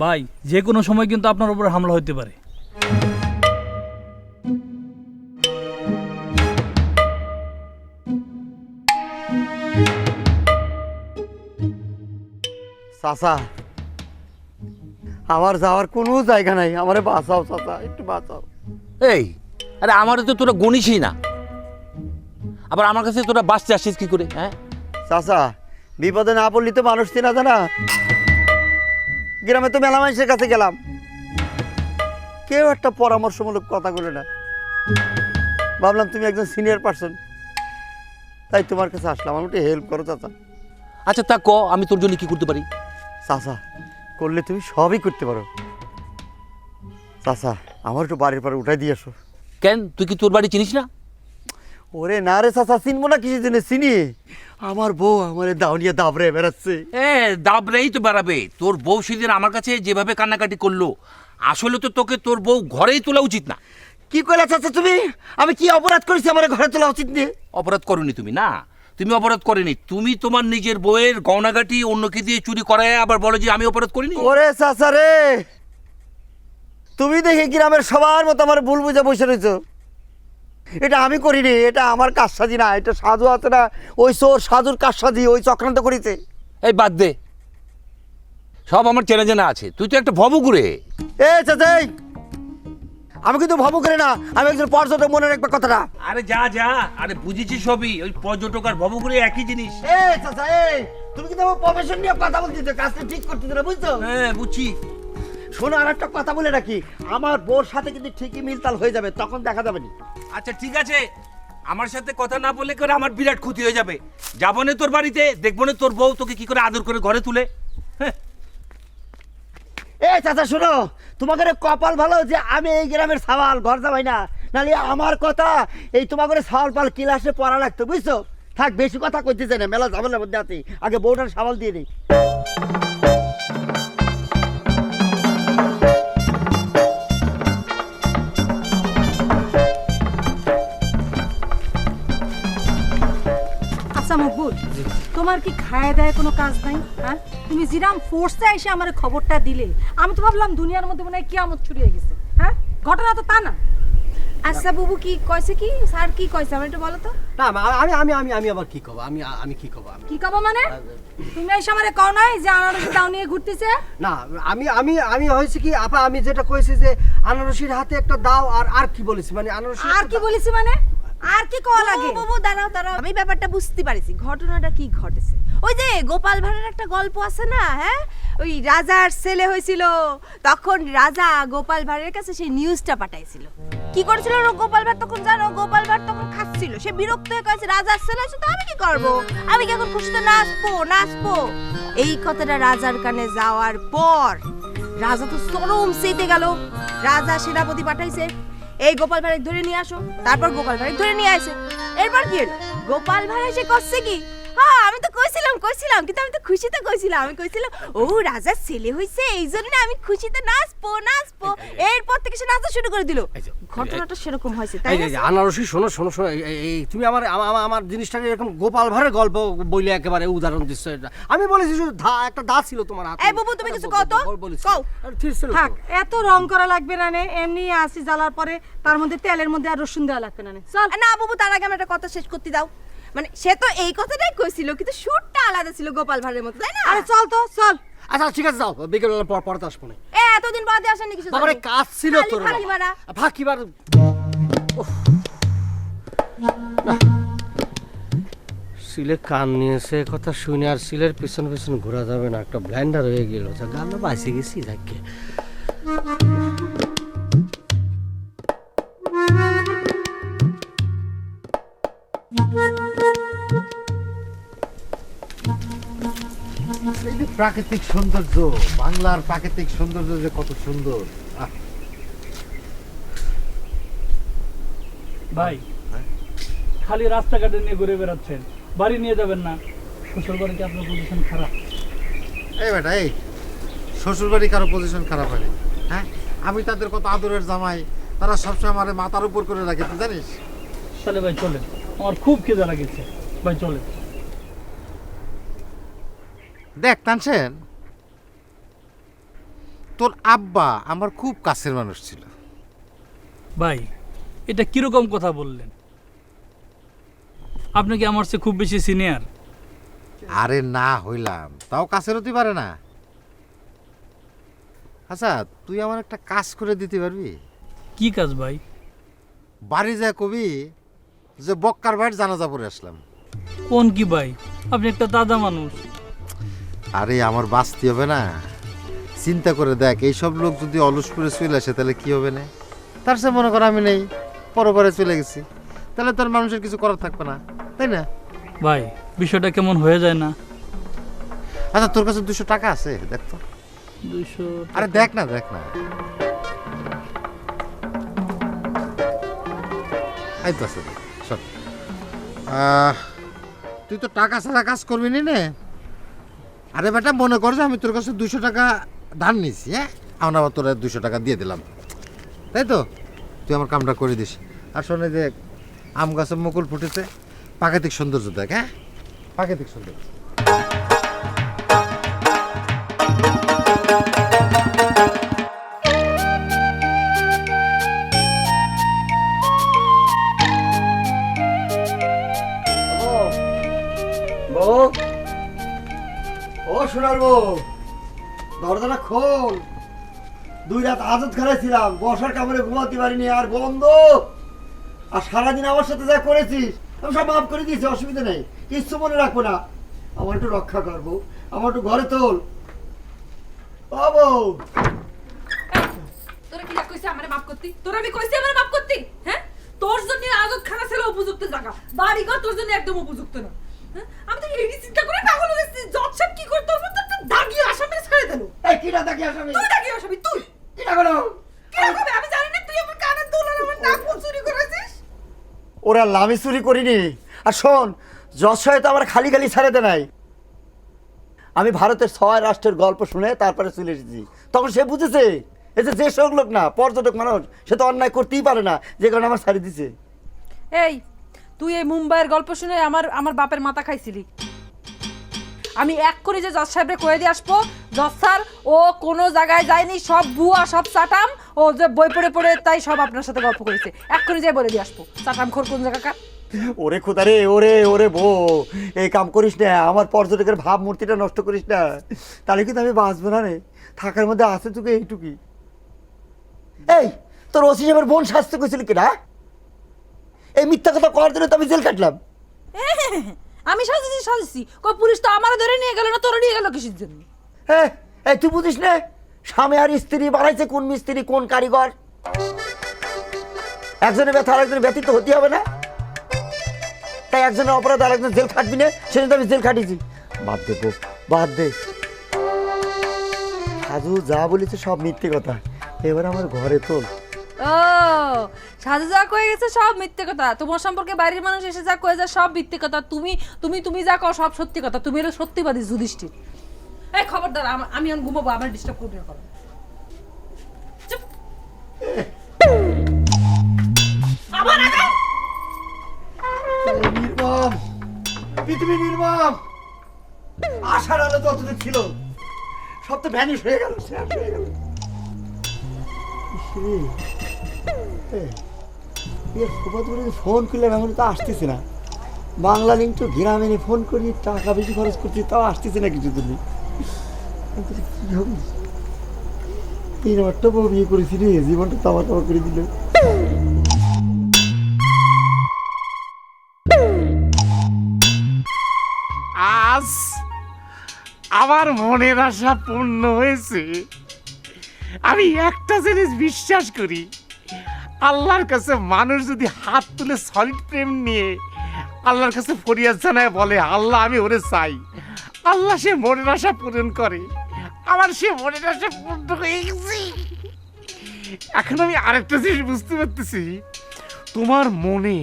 ভাই? যে কোনো সময় কিন্তু আপনার উপর হামলা হতে পারে। চাচা আমার যাওয়ার কোনো জায়গা নাই, আমারে বাঁচাও চাচা, একটু বাঁচাও। এই আরে আমারও তো তোরা গণিসই না, আবার আমার কাছে তোরা বাঁচতে আসছিস কি করে? হ্যাঁ চাচা বিপদে না পড়লি তো মানুষ চেনা জানা, গ্রামে তো মেলা মানুষের কাছে গেলাম, কেউ একটা পরামর্শমূলক কথা বলে না। ভাবলাম তুমি একজন সিনিয়র পার্সন, তাই তোমার কাছে আসলাম, আমাকে একটু হেল্প করো চাচা। আচ্ছা তা ক, আমি তোর জন্য কি করতে পারি? চাচা করলে তুমি সবই করতে পারো। চাচা আমার একটু বাড়ির পরে উঠাই দিয়ে আসো। কেন, তুই কি তোর বাড়ি চিনিস না? ওরে না রে চাচা, চিনবো না কিছু দিনে, চিনি। আমার বউ আমার দাউনিয়া দাবড়ে বেড়াচ্ছে। দাবরেই তো বেড়াবে। তোর বউ সেদিন আমার কাছে যেভাবে কান্নাকাটি করলো, আসলে তো তোকে তোর বউ ঘরেই তোলা উচিত না। কি কইলা চাচা তুমি? আমি কি অপরাধ করেছি আমার ঘরে তোলা উচিত নেই? অপরাধ করনি তুমি, না তুমি অপরাধ করেনি। তুমি তোমার নিজের বউয়ের গয়নাগাটি অন্যকে দিয়ে চুরি করায় আবার বলো যে আমি অপরাধ করিনি। ওরে চাচা রে, তুমি দেখি গ্রামের সবার মতো আমার ভুল বুঝে বসে রয়েছো। এটা আমি করিনি, এটা আমার কাজসাজি না, এটা সাধু আছে না, ওই চোর সাধুর কাজসাজি, ওই চক্রান্ত করেছে। এই বাদ দে, সব আমার চেনা জানা আছে, তুই তো একটা ভবঘুরে। এ চাচা আমি কিন্তু ভব করে না, আমি একজন পর্যটক, মনে রাখবে কথাটা। আরে যা যা, আরে বুঝেছি সবই, ওই পর্যটক আর ভবঘুরে একই জিনিস। এই চাচা, এই তুমি কিন্তু আমার প্রফেশন নিয়ে কথা বলতেছো, কাজটা ঠিক করতেছো না, বুঝছো? হ্যাঁ বুঝছি। শোনো, আর একটা কথা বলে রাখি, আমার বোর সাথে কিন্তু ঠিকই মিলতাল হয়ে যাবে, তখন দেখা যাবে না। আচ্ছা ঠিক আছে, আমার সাথে কথা না বললে করে আমার বিরাট ক্ষতি হয়ে যাবে। যাবো না তোর বাড়িতে, দেখবো না তোর বউ তোকে কি করে আদর করে ঘরে তুলে। হ্যাঁ এই চাচা শোনো, তোমাদের কপাল ভালো যে আমি এই গ্রামের সাওয়াল, ঘর যাবাই না, নাহলে আমার কথা এই তোমাদের সাওয়াল পাল ক্লাসে পড়া লাগতো, বুঝছো? থাক, বেশি কথা কইতে চাই না, মেলা ঝামেলার মধ্যে আছি, আগে বউটার সাওয়াল দিয়ে দিই। আচ্ছা মকবুল, তোমার কি খায় দায় কোনো কাজ নাই? হ্যাঁ, তুমি জিরাম ফোর্সে এসে আমার খবরটা দিলে, আমি তো ভাবলাম দুনিয়ার মধ্যে মনে হয় কিয়ামত ছড়িয়ে গেছে। হ্যাঁ, ঘটনা তো তা না। আচ্ছা বুবু কি কইছে, কি স্যার কি কইছে আমি একটু বলো তো। না আমি আবার কি কব, আমি কি কব? কি কব মানে? তুমি এসে আমারে কও নাই যে আনারসি দাও নিয়ে ঘুরতেছে? না, আমি হয়েছে কি আপা, আমি যেটা কইছি যে আনারসির হাতে একটা দাও, আর কি বলেছি মানে আনারসি আর কি বলেছি মানে? আর কি কওয়া লাগে? বুবু দাঁড়াও দাঁড়াও, আমি ব্যাপারটা বুঝতে পারিছি, ঘটনাটা কি ঘটেছে। ওই যে গোপাল ভাঁড়ের একটা গল্প আছে না, হ্যাঁ, ওই রাজার ছেলে হয়েছিল, তখন রাজা গোপাল ভাঁড়ের কাছে সেই নিউজটা পাঠাইছিল। কি করেছিল গোপাল ভাঁড় তখন, জানো? গোপাল ভাঁড় তখন খাচ্ছিল, সে বিরক্ত হয়ে কয়েছে রাজার ছেলে হয়েছে তো আমি কি করবো, আমি কি এখন খুশিতে নাচবো। এই কথাটা রাজার কানে যাওয়ার পর রাজা তো চরম চেতে গেল। রাজা সেনাপতি পাঠাইছে, এই গোপাল ভাঁড় ধরে নিয়ে আসো। তারপর গোপাল ভাঁড় ধরে নিয়ে আসে। এরপর কি হলো? গোপাল ভাঁড় এসে করছে কি, হ্যাঁ আমি তো কইছিলাম কিন্তু আমি তো খুশিতে কইছিলাম, আমি কইছিলাম ও রাজার ছেলে হইছে, এই জন্য আমি খুশিতে নাচবো। এরপর থেকে সে নাচা শুরু করে দিল। ঘটনাটা সেরকম হয়েছে, তাই না? আনারসি শোনো, এই তুমি আমার জিনিসটাকে এরকম গোপাল ভাঁড়ের গল্প বইলে একেবারে উদাহরণ দিচ্ছ। আমি বলেছি শুধু একটা দা ছিল তোমার হাতে। এই বাবু তুমি কিছু কও তো, কও। থাক, এত রং করা লাগবে না নে, এমনি আসি জ্বালার পরে তার মধ্যে তেলের মধ্যে আর রসুন দেওয়া লাগবে না নে। চল না বাবু, তার আগে আমি একটা কথা শেষ করতে দাও। মানে সে তো এই কথাটাই কইছিল, কিন্তু সুরটা আলাদা ছিল গোপাল ভাঁড়ের মতো, তাই না? আরে চল তো, চল। আচ্ছা ঠিক আছে, যাও, বিকেলবেলা পরে আসবো না। এতদিন বাদে আসেনি কিছু, বাবারে কাজ ছিল তোর, ফাঁকিবার। সিলে কান নিয়েছে, কথা শুনে আর সিলের পিছন ঘোরা যাবে না, একটা ব্ল্যান্ডার হয়ে গেল, গান বাঁচে গেছি যাকে। এই যে প্রাকৃতিক সৌন্দর্য, বাংলার প্রাকৃতিক সৌন্দর্য যে কত সুন্দর। ভাই খালি রাস্তাঘাটে নিয়ে ঘুরে বেড়াচ্ছেন, বাড়ি নিয়ে যাবেন না? শ্বশুর বাড়ি কি আপনার পজিশন খারাপ? এই বেটা, এই শ্বশুর বাড়ি কারো পজিশন খারাপ হয়নি। হ্যাঁ, আমি তাদের কত আদরের জামাই, তারা সবসময় আমার মাথার উপর করে রাখে, তুই জানিস? তাহলে ভাই চলেন, আমার খুব খিদে লাগেছে, ভাই চলেন। দেখ তানসেন, তোর আব্বা আমার খুব কাছের মানুষ ছিল। ভাই এটা কিরকম কথা বললেন? আপনি কি আমার চেয়ে খুব বেশি সিনিয়র? আরে না হইলাম, তাও কাছের হতে পারে না। আচ্ছা তুই আমার একটা কাজ করে দিতে পারবি? কি কাজ ভাই? বাড়ি যা কবি যে বক্কার ভাইয়ের জানাজা পড়ে আসলাম। কোন কি ভাই, আপনি একটা দাদা মানুষ। আরে আমার বাঁচতে হবে না, চিন্তা করে দেখ, এইসব লোক যদি অলস করে চলে আসে তাহলে কি হবে না? তার সে মনে কর আমি নেই, পরে চলে গেছি, তাহলে তোর মানুষের কিছু করার থাকবে না, তাই না? ভাই বিষয়টা কেমন হয়ে যায় না? আচ্ছা তোর কাছে 200 টাকা আছে, দেখ তো। 200? আরে দেখ না এই তো আছে, শোন, তুই তো টাকা ছাড়া কাজ করবি নে। আরে বেটা মনে কর যে আমি তোর কাছে 200 টাকা ধার নিয়েছি, হ্যাঁ, এখন আবার তোর 200 টাকা দিয়ে দিলাম, তাই তো? তুই আমার কামটা করে দিস। আর শোনে যে আম গাছে মুকুল ফুটেছে, প্রাকৃতিক সৌন্দর্য দেখ, হ্যাঁ, প্রাকৃতিক সৌন্দর্য। ও সোনার বউ, দরজাটা খোল, 2 রাত আজত খেলাইছিলাম, বসার কামড়ে ঘুমাতে পারিনি, আর বন্ধ। আর সারাদিন আমার সাথে যা করেছিস আমি সব মাফ করে দিয়েছি, অসুবিধা নেই, কিচ্ছু মনে রাখবো না। আমার একটু রক্ষা করবো, আমার একটু ঘরে তোল বাবু। তোরা কি কইছিস আমারে মাফ করতি? তোরা আমি কইছি আমারে মাফ করতি? হ্যাঁ, তোর জন্য আদত খানা ছিল উপযুক্ত জায়গা, বাড়ি ঘর তোর জন্য একদম উপযুক্ত না। হ্যাঁ, আমি তো এই চিন্তা করে পাগল হয়ে গেছি, জজ সাহেব কি করতে তোর মতো একটা দাগি আসামি ছেড়ে দিল। এই কিটা দাগি আসামি? তুই দাগি আসামি, তুই কিটা করো? কি করবে আমি জানি না। তুই আমার কানের দুল আর আমার নাক ফুল চুরি করেছিস। ওরা লামি চুরি করিনি। আর শোন, জজ সাহেব তো আমার খালি খালি ছেড়ে দে নাই। আমি ভারতের 6 রাষ্ট্রের গল্প শুনে তারপরে চলে এসেছি। তখন সে বুঝেছে এই যে শোক লোক না, পর্যটক মানুষ, সে তো অন্যায় করতেই পারে না, যে কারণে আমার ছাড়ি দিছে। এই তুই এই মুম্বাইয়ের গল্প শুনে আমার বাপের মাথা খাইছিলি। আমি এক করে যে জজ সাহেবরে কয়ে দিয়ে আসবো, জজ স্যার ও কোনো জায়গায় যায়নি, সব বুয়া, সব চাটাম, ও যে বই পড়ে পড়ে তাই সব আপনার সাথে গল্প করেছে। এক করে যে বলে দিয়ে আসবো চাটাম খোর কোন জায়গাকার। ওরে খোদা রে, ওরে ওরে বউ, এই কাম করিস না, আমার পর্যটকের ভাব মূর্তিটা নষ্ট করিস না, তাহলে কিন্তু আমি বাঁচবো না রে। থাকার মধ্যে আছে তোকে এইটুকুই। এই তোর ওসি সাহেবের বোন শাস্তি করেছিল কিনা? এই মিথ্যা কথা করার জন্য তো আমি জেল কাটলাম। আমি সাজেছি পুলিশ তো আমার ধরে নিয়ে গেল না, তোর নিয়ে গেল কিসের জন্য? হ্যাঁ, এই তুই বুঝিস না স্বামী আর স্ত্রী বানাইছে কোন মিস্ত্রি কোন কারিগর? একজনের ব্যথা আর একজনের ব্যতীত হতে হবে না? তাই একজনের অপরাধ আর একজন জেল খাটবি না, সেজন্য আমি জেল খাটিয়েছি। বাদ দে বউ, বাদ দে। সাজু যা বলেছে সব মিথ্যে কথা, এবার আমার ঘরে তোল। ও সাজু যা কয়ে গেছে সব মিথ্যে কথা, তোমার সম্পর্কে বাইরের মানুষ এসে যা কয়ে যায় সব মিথ্যে কথা, তুমি তুমি তুমি যা কও সব সত্যি কথা। তুমি হলো সত্যিবাদী যুধিষ্ঠির। এই খবরদার, আমি এখন ঘুমাবো, আমার ডিস্টার্ব করবে না। করো চুপ। আবার আগে নির্মম, পৃথিবী নির্মম। আশার আলো যতটুকু ছিল সব তো ভ্যানিশ হয়ে গেল, শেষ হয়ে গেল। ফোন করলাম, এখন তো আসতেছি না। বাংলা লিঙ্ক তো গ্রামে ফোন করি, টাকা বেশি খরচ করছি, তাও আসতেছি না কিছু তুমি। কি হবে? 3 বউ বিয়ে করেছি রে, জীবনটা তামা তামা করে দিল। আজ আমার মনের আশা পূর্ণ হয়েছে। আমি একটা জিনিস বিশ্বাস করি, আল্লাহর কাছে মানুষ যদি হাত তুলে সলিড প্রেম নিয়ে আল্লাহর কাছে ফরিয়াদ জানায় বলে, আল্লাহ আমি ওরে চাই, আল্লাহ সে মনের আশা পূরণ করে। আমার সে মনের আশা পূর্ণ হয়ে গেছে। এখন আমি আরেকটা জিনিস বুঝতে পারতেছি, তোমার মনে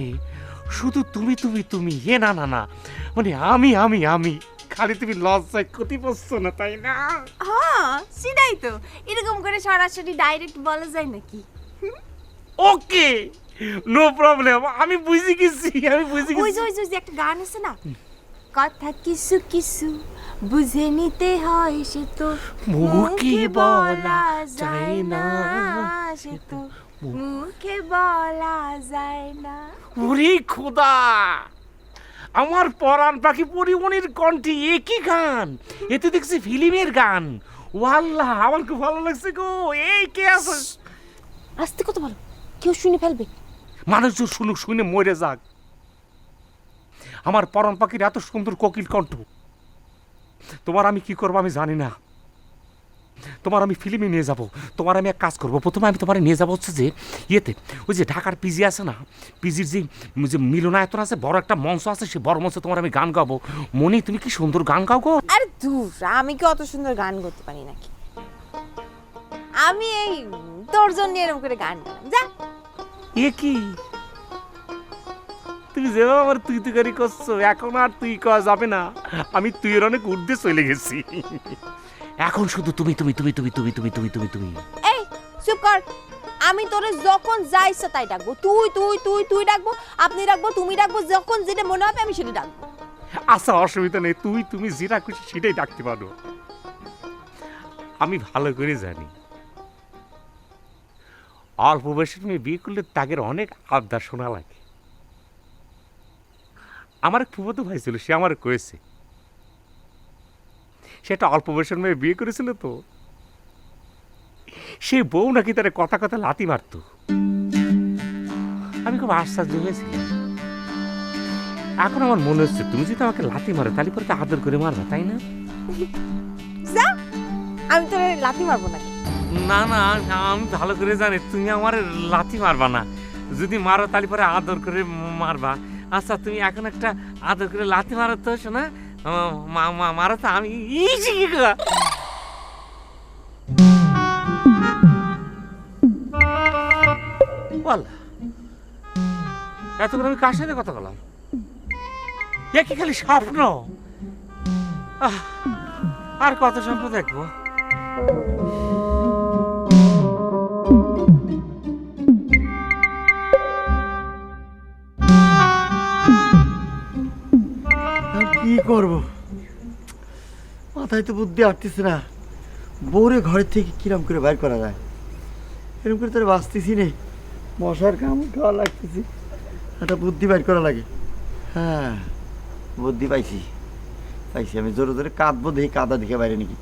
শুধু তুমি তুমি তুমি, এ না না না, মানে আমি আমি আমি, খালি তুমি লজ্জায় ক্ষতি পাচ্ছ না, তাই না? হ্যাঁ সেটাই তো, এরকম করে সরাসরি ডাইরেক্ট বলা যায় নাকি? ওকে, নো প্রবলেম, আমি বুঝে গেছি, আমি বুঝে ওই গেছি। যে একটা গান আছে না, কথা কিছু কিছু বুঝে নিতে হয়, সে তো মুখে বলা যায় না, সে তো মুখে বলা যায় না। ওরে খোদা, আমার পরাণ পাখি পরিমণির কণ্ঠে একই গান, এতে দেখছি ফিল্মের গান। ও আল্লাহ, আমার খুব ভালো লাগছে গো। এই কে আছে? আস্তে কত ভালো, কেউ শুনে ফেলবে। মানুষজন শুনুক, শুনে মরে যাক। আমার পরাণ পাখির এত সুন্দর কোকিল কণ্ঠ। তোমার আমি কি করবো আমি জানি না, তোমার আমি ফিল্মে নিয়ে যাব। তোমার আমি এক কাজ করবো, প্রথমে আমি তোমার নিয়ে যাবো হচ্ছে যে ইয়েতে, ওই যে ঢাকার পিজি আছে না, পিজির যে মিলনায়তন আছে, বড় একটা মঞ্চ আছে, সে বড় মঞ্চে তোমার আমি গান গাবো। মনি, তুমি কি সুন্দর গান গাও গো। আরে দূর, আমি কি অত সুন্দর গান করতে পারি নাকি? আমি এই তোর জন্য এরকম করে গান গাইলাম, যা। এ কি তুমি যেভাবে আমার তুই তুই করছো, এখন আর তুই করা যাবে না, আমি তুই এর অনেক ঊর্ধ্বে চলে গেছি। এখন শুধু তুমি তুমি তুমি তুমি তুমি তুমি তুমি তুমি তুমি। এই চুপ কর, আমি তোরে যখন যা ইচ্ছা তাই ডাকবো। তুই তুই তুই তুই ডাকবো, আপনি ডাকবো, তুমি ডাকবো, যখন যেটা মনে হবে আমি সেটা ডাকবো। আচ্ছা, অসুবিধা নেই, তুই তুমি যেটা খুশি সেটাই ডাকতে পারো। আমি ভালো করে জানি অল্প বয়সে তুমি বিয়ে করলে তাদের অনেক আবদার শোনা লাগে। আমার এক ফুফাতো ভাই ছিল, সে আমার কয়েছে, সেটা অল্প বয়সের মেয়ে বিয়ে করেছিল, তো সে বউ নাকি তার কথা কথা লাথি মারত। আমি খুব আশ্চর্য হয়েছিলাম। এখন আমার মনে হচ্ছে তুমি যদি আমাকে লাথি মারো তাহলে পরে তো আদর করে মারবা, তাই না? যা, আমি তোর লাথি মারবো না। না না, আমি ভালো করে জানি তুমি আমার লাথি মারবা না। যদি মারো তাহলে পরে আদর করে মারবা। আচ্ছা তুমি এখন একটা আদর করে লাথি মারো তো, শোনা মারো তো, আমি এতক্ষণ আমি কার সাথে কথা বললাম? এ কি খালি স্বপ্ন? আর কত স্বপ্ন দেখবো? কি করব, মাথায় তো বুদ্ধি আসতেছে না। বউরে ঘরের থেকে কিরম করে বাইর করা যায়, এরকম করে তোর বাঁচতেছি নেই, মশার কামড় খাওয়া লাগতেছি, একটা বুদ্ধি বাইর করা লাগে। হ্যাঁ, বুদ্ধি পাইছি পাইছি, আমি জোরে জোরে কাঁদবো, দেখি কাদা দেখে বাইরে নাকি।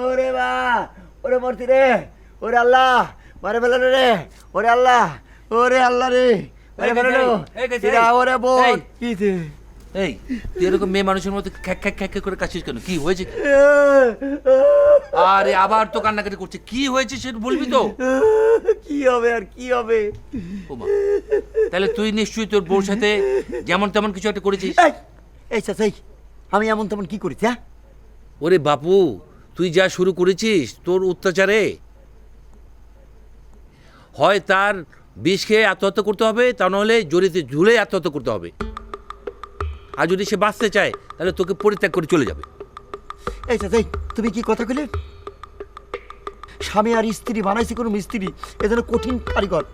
ওরে বা, ওরে মূর্তি রে, ওরে আল্লাহ, মারে ফেলানো রে, ওরে আল্লাহ, ওরে আল্লাহ রে, মারে ফেলানো, ওরে বোন। কি এই তুই এরকম মেয়ে মানুষের মতো খ্যাক খ্যাক খ্যাক করে কাছিস কেন? কি হয়েছে? আরে আবার তো কান্নাকাটি করছে, কি হয়েছে সেটা বলবি তো? কি হবে আর কি হবে? তাহলে তুই নিশ্চয়ই তোর বউর সাথে যেমন তেমন কিছু একটা করেছিস। এই চাচাই, আমি এমন তেমন কি করেছি? হ্যাঁ, ওরে বাপু, তুই যা শুরু করেছিস তোর অত্যাচারে, হয় তার বিষ খেয়ে আত্মহত্যা করতে হবে, তা নাহলে জড়িতে ঝুলে আত্মহত্যা করতে হবে। আর যদি সে বাঁচতে চায় তাহলে তোকে পরিত্যাগ করে চলে যাবে। এই চাচাই, তুমি কি কথা কইলে? স্বামী আর স্ত্রী বানাইছি কোনো মিস্ত্রি, এ যেন কঠিন কারিগর,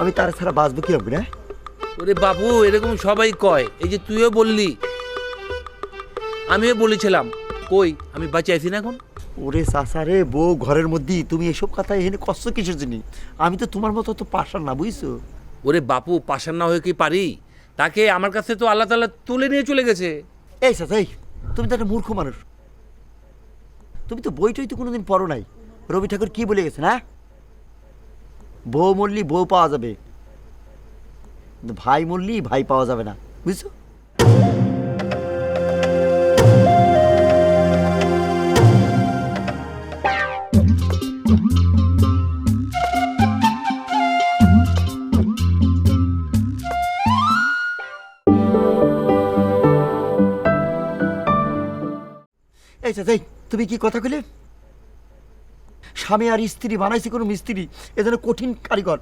আমি তার ছাড়া বাঁচবো কি হবে? না ওরে বাবু, এরকম সবাই কয়। এই যে তুইও বললি, আমিও বলেছিলাম, কই আমি বাঁচে আছি না এখন? ওরে চাচা রে, বউ ঘরের মধ্যে, তুমি এসব কথা এখানে কষ্ট কিসের জন্য? আমি তো তোমার মতো তো পাশার না, বুঝছো? ওরে বাপু, পাশার না হয়ে কি পারি? তাকে আমার কাছে তো আল্লাহ তাআলা তুলে নিয়ে চলে গেছে। এই চাচাই, তুমি তো একটা মূর্খ মানুষ, তুমি তো বই টই তো কোনোদিন পড়ো নাই। রবি ঠাকুর কি বলে গেছে না? বউ মরলি বউ পাওয়া যাবে, কিন্তু ভাই মরলি ভাই পাওয়া যাবে না, বুঝছো? এই চাচাই, তুমি কি কথা কইলে? স্বামী আর স্ত্রী বানাইছি কোনো মিস্ত্রি, এ যেন কঠিন কারিগর,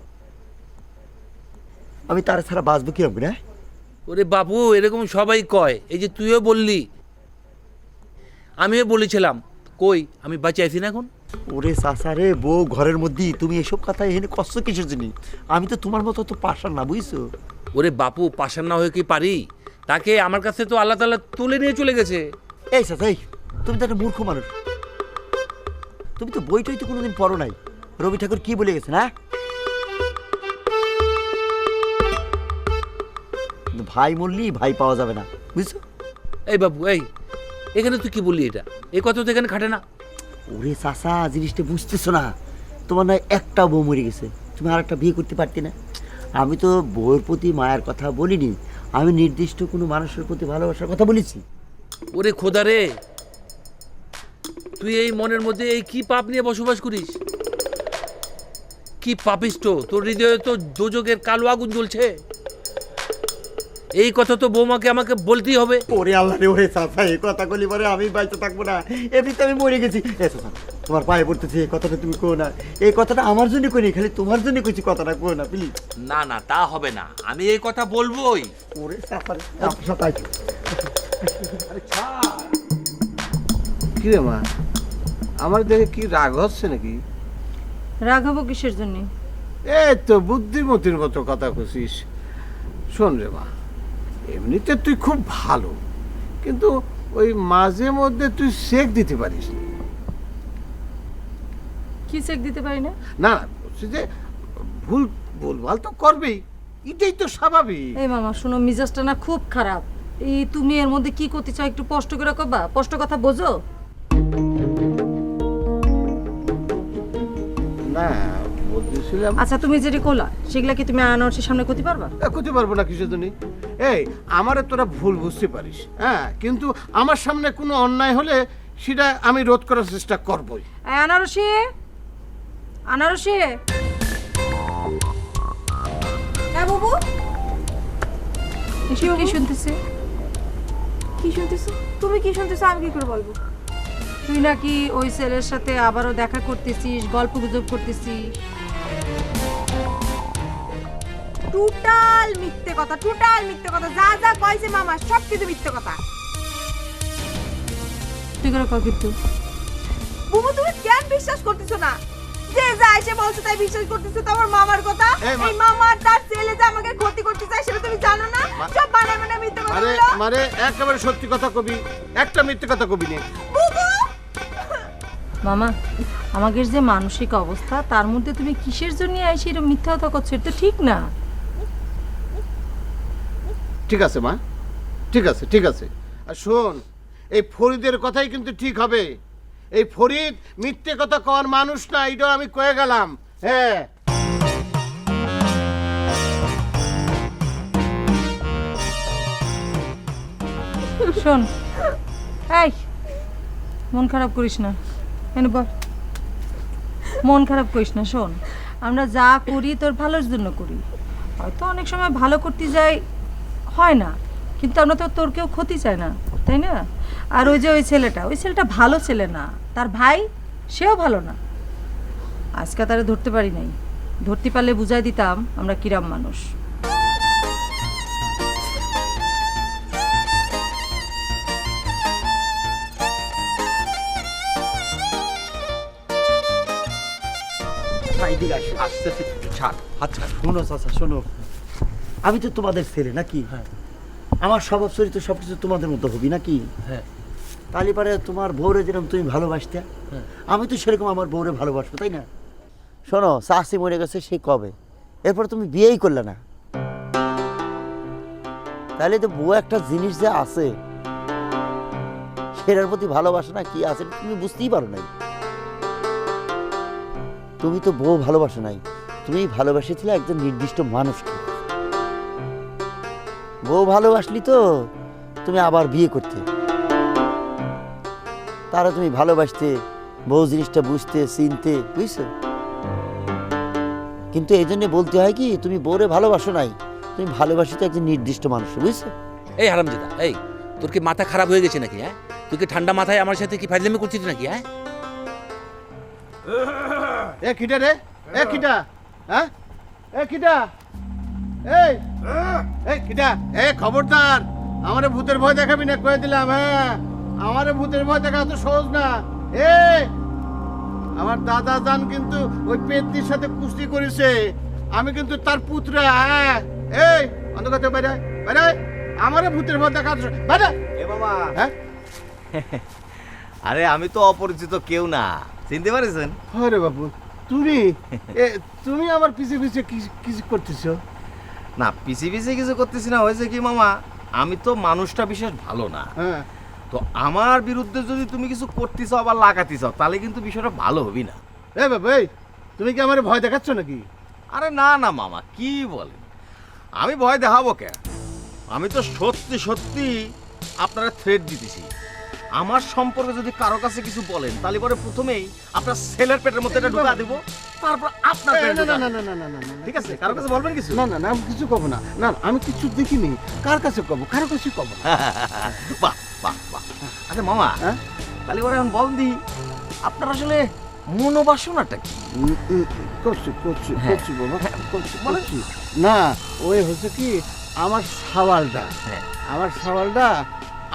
আমি তার ছাড়া বাঁচবো কি হবে? না ওরে বাবু, এরকম সবাই কয়। এই যে তুইও বললি, আমিও বলেছিলাম, কই আমি বাঁচে আছি না এখন? ওরে চাচা রে, বউ ঘরের মধ্যে, তুমি এসব কথা এখানে কষ্ট কিসের জন্য? আমি তো তোমার মতো তো পাশার না, বুঝছো? ওরে বাপু, পাশার না হয়ে কি পারি? তাকে আমার কাছে তো আল্লাহ তাআলা তুলে নিয়ে চলে গেছে। এই চাচাই, তুমি তো একটা মূর্খ মানুষ, তুমি তো বই টই তো কোনোদিন পড়ো নাই। রবি ঠাকুর কি বলে গেছে না? ভাই মরলি ভাই পাওয়া যাবে না, বুঝছো? এই বাবু, এই এখানে তুই কি বললি? এটা এই কথা তো এখানে খাটে না। ওরে চাচা, জিনিসটা বুঝতেছো না? তোমার নয় একটা বউ মরে গেছে, তুমি আর একটা বিয়ে করতে পারতি না? আমি তো বউয়ের প্রতি মায়ের কথা বলিনি, আমি নির্দিষ্ট কোনো মানুষের প্রতি ভালোবাসার কথা বলেছি। ওরে খোদা রে, তুই এই মনের মধ্যে এই কি পাপ নিয়ে বসবাস করিস? কি পাপিষ্ট! তোর হৃদয়ে তো দোজকের কালো আগুন জ্বলছে। এই কথা তো বৌমাকে আমাকে বলতেই হবে। ওরে আল্লাহ রে, ওরে চাচা, এই কথা বলি পরে আমি বাইতে থাকবো না, এমনিতে আমি মরে গেছি। এ চাচা, তোমার পায়ে পড়তেছি, এই কথাটা তুমি কো না। এই কথাটা আমার জন্য করি, খালি তোমার জন্য কইছি, কথাটা কো না প্লিজ। না না, তা হবে না, আমি এই কথা বলবোই। ওরে চাচা, চাচা কি রে মা, আমার দেখে কি রাগ হচ্ছে নাকি? রাগ হবো কিসের জন্য? এই তো বুদ্ধিমতির মতো কথা কছিস। শোন রে মা, এমনিতে তুই খুব ভালো, কিন্তু ওই মাঝে মধ্যে তুই সেক দিতে পারিস না। কি চেক দিতে পারি না? না, বলছি যে ভুলভাল তো করবেই, এটাই তো স্বাভাবিক। এই মামা শোনো, মিজাজটা না খুব খারাপ। এই তুমি এর মধ্যে কি করতে চাও একটু স্পষ্ট করে কবা, স্পষ্ট কথা বোঝো। না বলতেছিলাম আচ্ছা তুমি যেটা কইলা সেগুলা কি তুমি আনারসের সামনে করতে পারবা? করতে পারবো না কিছু তুমি। এই আমারে তোরা ভুল বুঝতে পারিস, হ্যাঁ, কিন্তু আমার সামনে কোনো অন্যায় হলে সেটা আমি রোধ করার চেষ্টা করবই। এই আনারসি, আনারসি, হ্যাঁ বাবু, এসব কি শুনতেছে? কি শুনতেছো তুমি? কি শুনতেছো আমি কি করে বলবো? তুই নাকি ওই ছেলের সাথে আবারও দেখা করতেছিস, গল্প গুজব করতেছিস। টোটাল মিথ্যে কথা, টোটাল মিথ্যে কথা। যা যা কইছে মামা সব কিছু মিথ্যে কথা। তুই করে কর কিন্তু বুবু তুমি কেন বিশ্বাস করতেছো না? যে যা এসে বলছে তাই বিশ্বাস করতেছো তো আমার মামার কথা? এই মামা তার ছেলে যে আমাকে ক্ষতি করতে চায় সেটা তুমি জানো না? সব বানায় বানায় মিথ্যে কথা আরে বলো। মানে একেবারে সত্যি কথা কবি, একটা মিথ্যে কথা কবি নেই। মামা, আমাদের যে মানসিক অবস্থা তার মধ্যে তুমি কিসের জন্য এসে এরকম মিথ্যা কথা করছো? এটা ঠিক না। ঠিক আছে মা, ঠিক আছে, ঠিক আছে। আর শোন, এই ফরিদের কথাই কিন্তু ঠিক হবে। এই ফরিদ মিথ্যে কথা কওয়ার মানুষ না, এটাও আমি কয়ে গেলাম। হ্যাঁ শোন, এই মন খারাপ করিস না, এনে বল। মন খারাপ করিস না। শোন, আমরা যা করি তোর ভালোর জন্য করি। হয়তো অনেক সময় ভালো করতে যাই, হয় না, কিন্তু আমরা তো তোর কেউ ক্ষতি চাই না, তাই না? আর ওই যে ওই ছেলেটা ভালো ছেলে না, তার ভাই সেও ভালো না। আজকে তারা ধরতে পারি নাই, ধরতে পারলে বুঝাই দিতাম আমরা কিরাম মানুষ। আস্তে আস্তে ছাড়, হাত ছাড়। শোনো চাচা, শোনো, আমি তো তোমাদের ছেলে নাকি? আমার স্বভাব চরিত্র সবকিছু তোমাদের মতো হবি নাকি? হ্যাঁ। তাহলে পারে তোমার বউরে যেরকম তুমি ভালোবাসতে, আমি তো সেরকম আমার বউরে ভালোবাসবো, তাই না? শোনো, শাশি মরে গেছে সেই কবে, এরপর তুমি বিয়েই করলে না, তাহলে তো বউ একটা জিনিস যে আছে সেটার প্রতি ভালোবাসা না কি আছে তুমি বুঝতেই পারো নাই। তুমি তো বউ ভালোবাসো নাই, তুমি ভালোবাসেছিলে একজন নির্দিষ্ট মানুষকে। বউ ভালোবাসলি তো তুমি আবার বিয়ে করতে, তারা তুমি ভালোবাসতে, বউ জিনিসটা বুঝতে চিনতে, বুঝছো? কিন্তু এই জন্য বলতে হয় কি, তুমি বউরে ভালোবাসো নাই, তুমি ভালোবাসি তো একজন নির্দিষ্ট মানুষ, বুঝছো? এই হারামজাদা, এই তোর কি মাথা খারাপ হয়ে গেছে নাকি? হ্যাঁ, তুই কি ঠান্ডা মাথায় আমার সাথে কি ফাজলামি করছিস নাকি? হ্যাঁ, এ কিটা রে, এ কিটা, হ্যাঁ, এ কিটা, এই কিটা, এ খবরদার, আমারে ভূতের ভয় দেখাবি না, কয়ে দিলাম। হ্যাঁ, আমারে ভূতের ভয় দেখা তো সহজ না। এ আমার দাদা জান কিন্তু ওই পেতনির সাথে কুস্তি করেছে, আমি কিন্তু তার পুত্র। হ্যাঁ, এই অন্ধকার বাইরে বাইরে, আমারে ভূতের ভয় দেখা বাইরে। এ মামা, হ্যাঁ, আরে আমি তো অপরিচিত কেউ না, চিনতে পারিছেন? আরে বাবু, তুমি তুমি আমার পিছে পিছে কিছু করতেছো? না, পিছে পিছে কিছু করতেছি না। হয়েছে কি মামা, আমি তো মানুষটা বিশেষ ভালো না। হ্যাঁ, তো আমার বিরুদ্ধে যদি তুমি কিছু করতেছ আবার লাগাতেছ, তাহলে কিন্তু বিষয়টা ভালো হবি না। এ বাবু, এই তুমি কি আমার ভয় দেখাচ্ছ নাকি? আরে না না মামা, কি বলেন, আমি ভয় দেখাবো কে? আমি তো সত্যি সত্যি আপনারা থ্রেট দিতেছি। আমার সম্পর্কে যদি কারো কাছে কিছু বলেন, তাহলে পরে প্রথমেই আপনার ছেলের পেটের মধ্যে এটা ঢুকা দিব, তারপর আপনার পেটে ঢুকা। না না না না না না, ঠিক আছে, কারো কাছে বলবেন কিছু? না না না, আমি কিছু কব না। না, আমি কিছু দেখিনি, কার কাছে কব? কারো কাছে কব না। বাহ বাহ বাহ। আচ্ছা মামা, তাহলে পরে এখন বল দি, আপনার আসলে মনোবাসনাটা কি? করছি করছি করছি বাবা, করছি। না, ওই হচ্ছে কি, আমার সাওয়ালটা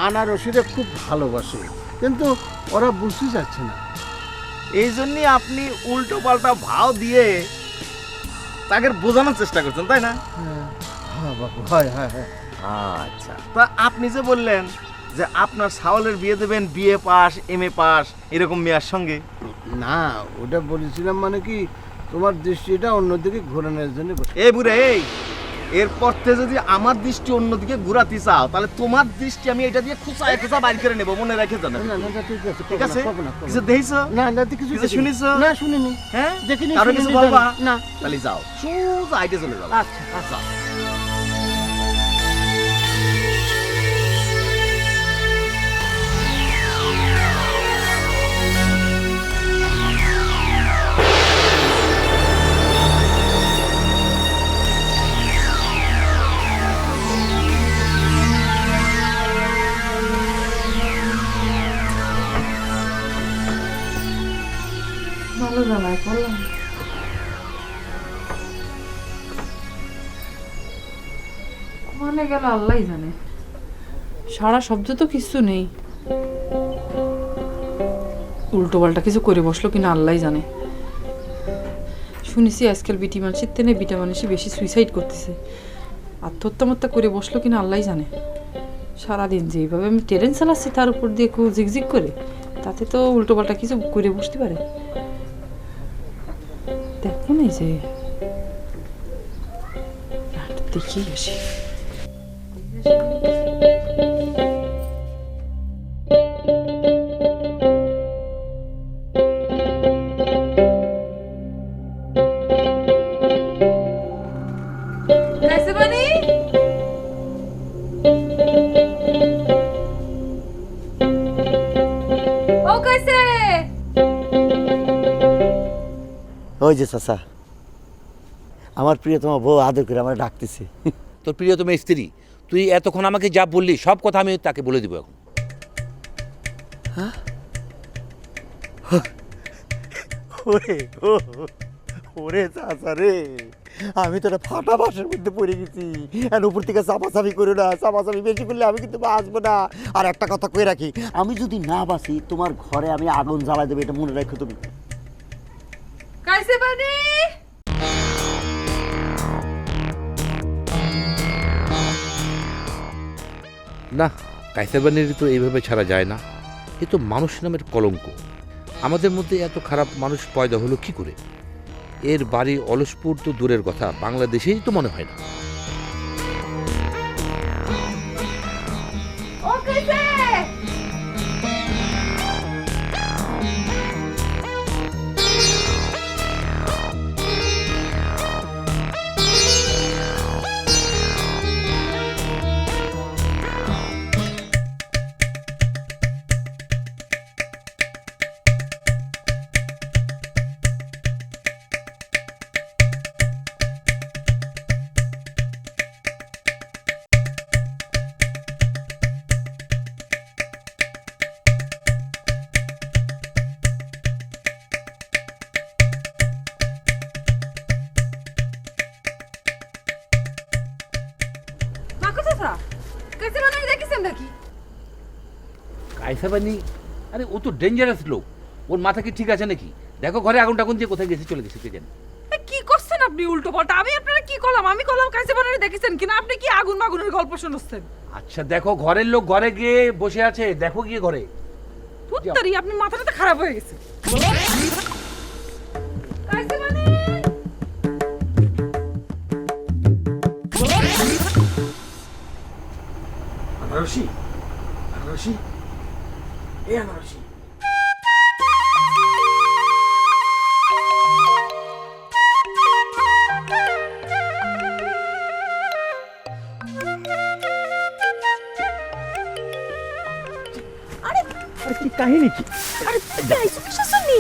আনারসিরে খুব ভালোবাসে, কিন্তু ওরা বুঝতে যাচ্ছে না। এই জন্যই আপনি উল্টো পাল্টা ভাও দিয়ে তাকে বোঝানোর চেষ্টা করছেন, তাই না? হ্যাঁ বাবু, হয় হ্যাঁ হ্যাঁ। আচ্ছা, তা আপনি যে বললেন যে আপনার সাওয়ালের বিয়ে দেবেন বিএ পাস এমএ পাস এরকম মেয়ের সঙ্গে, না, ওটা বলেছিলাম মানে কি, তোমার দৃষ্টিটা অন্যদিকে ঘোরানোর জন্য। এই বুড়ে, এই এরপর থেকে যদি আমার দৃষ্টি অন্যদিকে ঘুরাতে চাও তাহলে তোমার দৃষ্টি আমি এটা দিয়ে খুঁচায় খুঁচা বাইর করে নেবো, মনে রেখে জানো। ঠিক আছে, কিছু দেখছো? না না কিছু কিছু শুনিছো? না শুনিনি। হ্যাঁ, দেখিনি। কারো কিছু বলবা না, তাহলে যাও, সোজা আইটে চলে যাও। আচ্ছা আচ্ছা। ভালো জানাই করলাম। মানে গেল আল্লাহ জানে, সারা শব্দ তো কিছু নেই, উল্টো পাল্টা কিছু করে বসলো কিনা আল্লাহ জানে। শুনেছি আজকাল বিটি মানুষের তেনে বিটা মানুষই বেশি সুইসাইড করতেছে, আত্মহত্যা করে বসলো কিনা আল্লাহ জানে। সারাদিন যেভাবে আমি ট্রেন চালাচ্ছি তার উপর দিয়ে কেউ জিগজিগ করে, তাতে তো উল্টো পাল্টা কিছু করে বসতে পারে। দেখো না যে দেখি আসি। ওই যে চাচা, আমার প্রিয়তমা বউ আদর করে আমার ডাকতেছে। তোর প্রিয়তম স্ত্রী, তুই এতক্ষণ আমাকে যা বললি সব কথা আমি তাকে বলে দিব এখন। ওরে চাচা রে, আমি তো একটা ফাটা বাসের মধ্যে পড়ে গেছি। আর উপর থেকে চাপাচাপি করো না, চাপাচাপি বেশি করলে আমি কিন্তু বাঁচবো না। আর একটা কথা কয়ে রাখি, আমি যদি না বাঁচি তোমার ঘরে আমি আগুন জ্বালাই দেবো, এটা মনে রাখো তুমি। না, কাইসাবানির তো এইভাবে ছাড়া যায় না। এ তো মানুষ নামের কলঙ্ক। আমাদের মধ্যে এত খারাপ মানুষ পয়দা হলো কি করে? এর বাড়ি অলসপুর তো দূরের কথা, বাংলাদেশেই তো মনে হয় না। কাইসাবানি, আরে ও তো ডেঞ্জারাস লোক, ওর মাথা কি ঠিক আছে নাকি? দেখো ঘরে আগুন টাগুন দিয়ে কোথায় গেছে, চলে গেছে কে জানে। কি করছেন আপনি উল্টো পাল্টা? আমি আপনারা কি করলাম? আমি করলাম কাছে বানারে দেখেছেন কিনা? আপনি কি আগুন মাগুনের গল্প শুনছেন? আচ্ছা দেখো, ঘরের লোক ঘরে গিয়ে বসে আছে, দেখো গিয়ে ঘরে। পুত্তরি, আপনি মাথাটা খারাপ হয়ে গেছে। আনারসি, আনারসি, এ আনারসি। কাহিনী কি? আরে আইসো কিসের জন্য?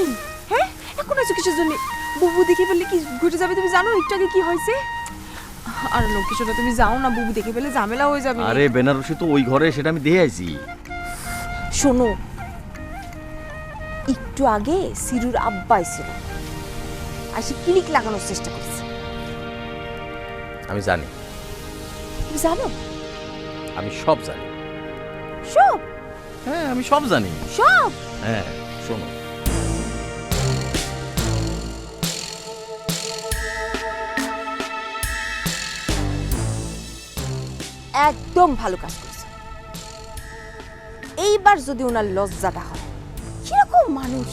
হ্যাঁ, এখন আইসো কিসের জন্য? বুবু দেখে ফেললে কি ঘটে যাবে তুমি জানো? একটু আগে কি হয়েছে? আর লোকেশনে তুমি যাও না, বুবু দেখে ফেলে ঝামেলা হয়ে যাবে। আরে বেনারসি তো ওই ঘরে, সেটা আমি দেখে আইছি। শোনো, একটু আগে সিরুর আব্বা ছিল, আসে ক্লিক লাগানোর চেষ্টা করছে। আমি জানি। তুমি জানো? আমি সব জানি। সব? হ্যাঁ, আমি সব জানি। সব? হ্যাঁ, শোনো। একদম ভালো কাজ করছে। এইবার যদি ওনার লজ্জাটা হয়, কিরকম মানুষ,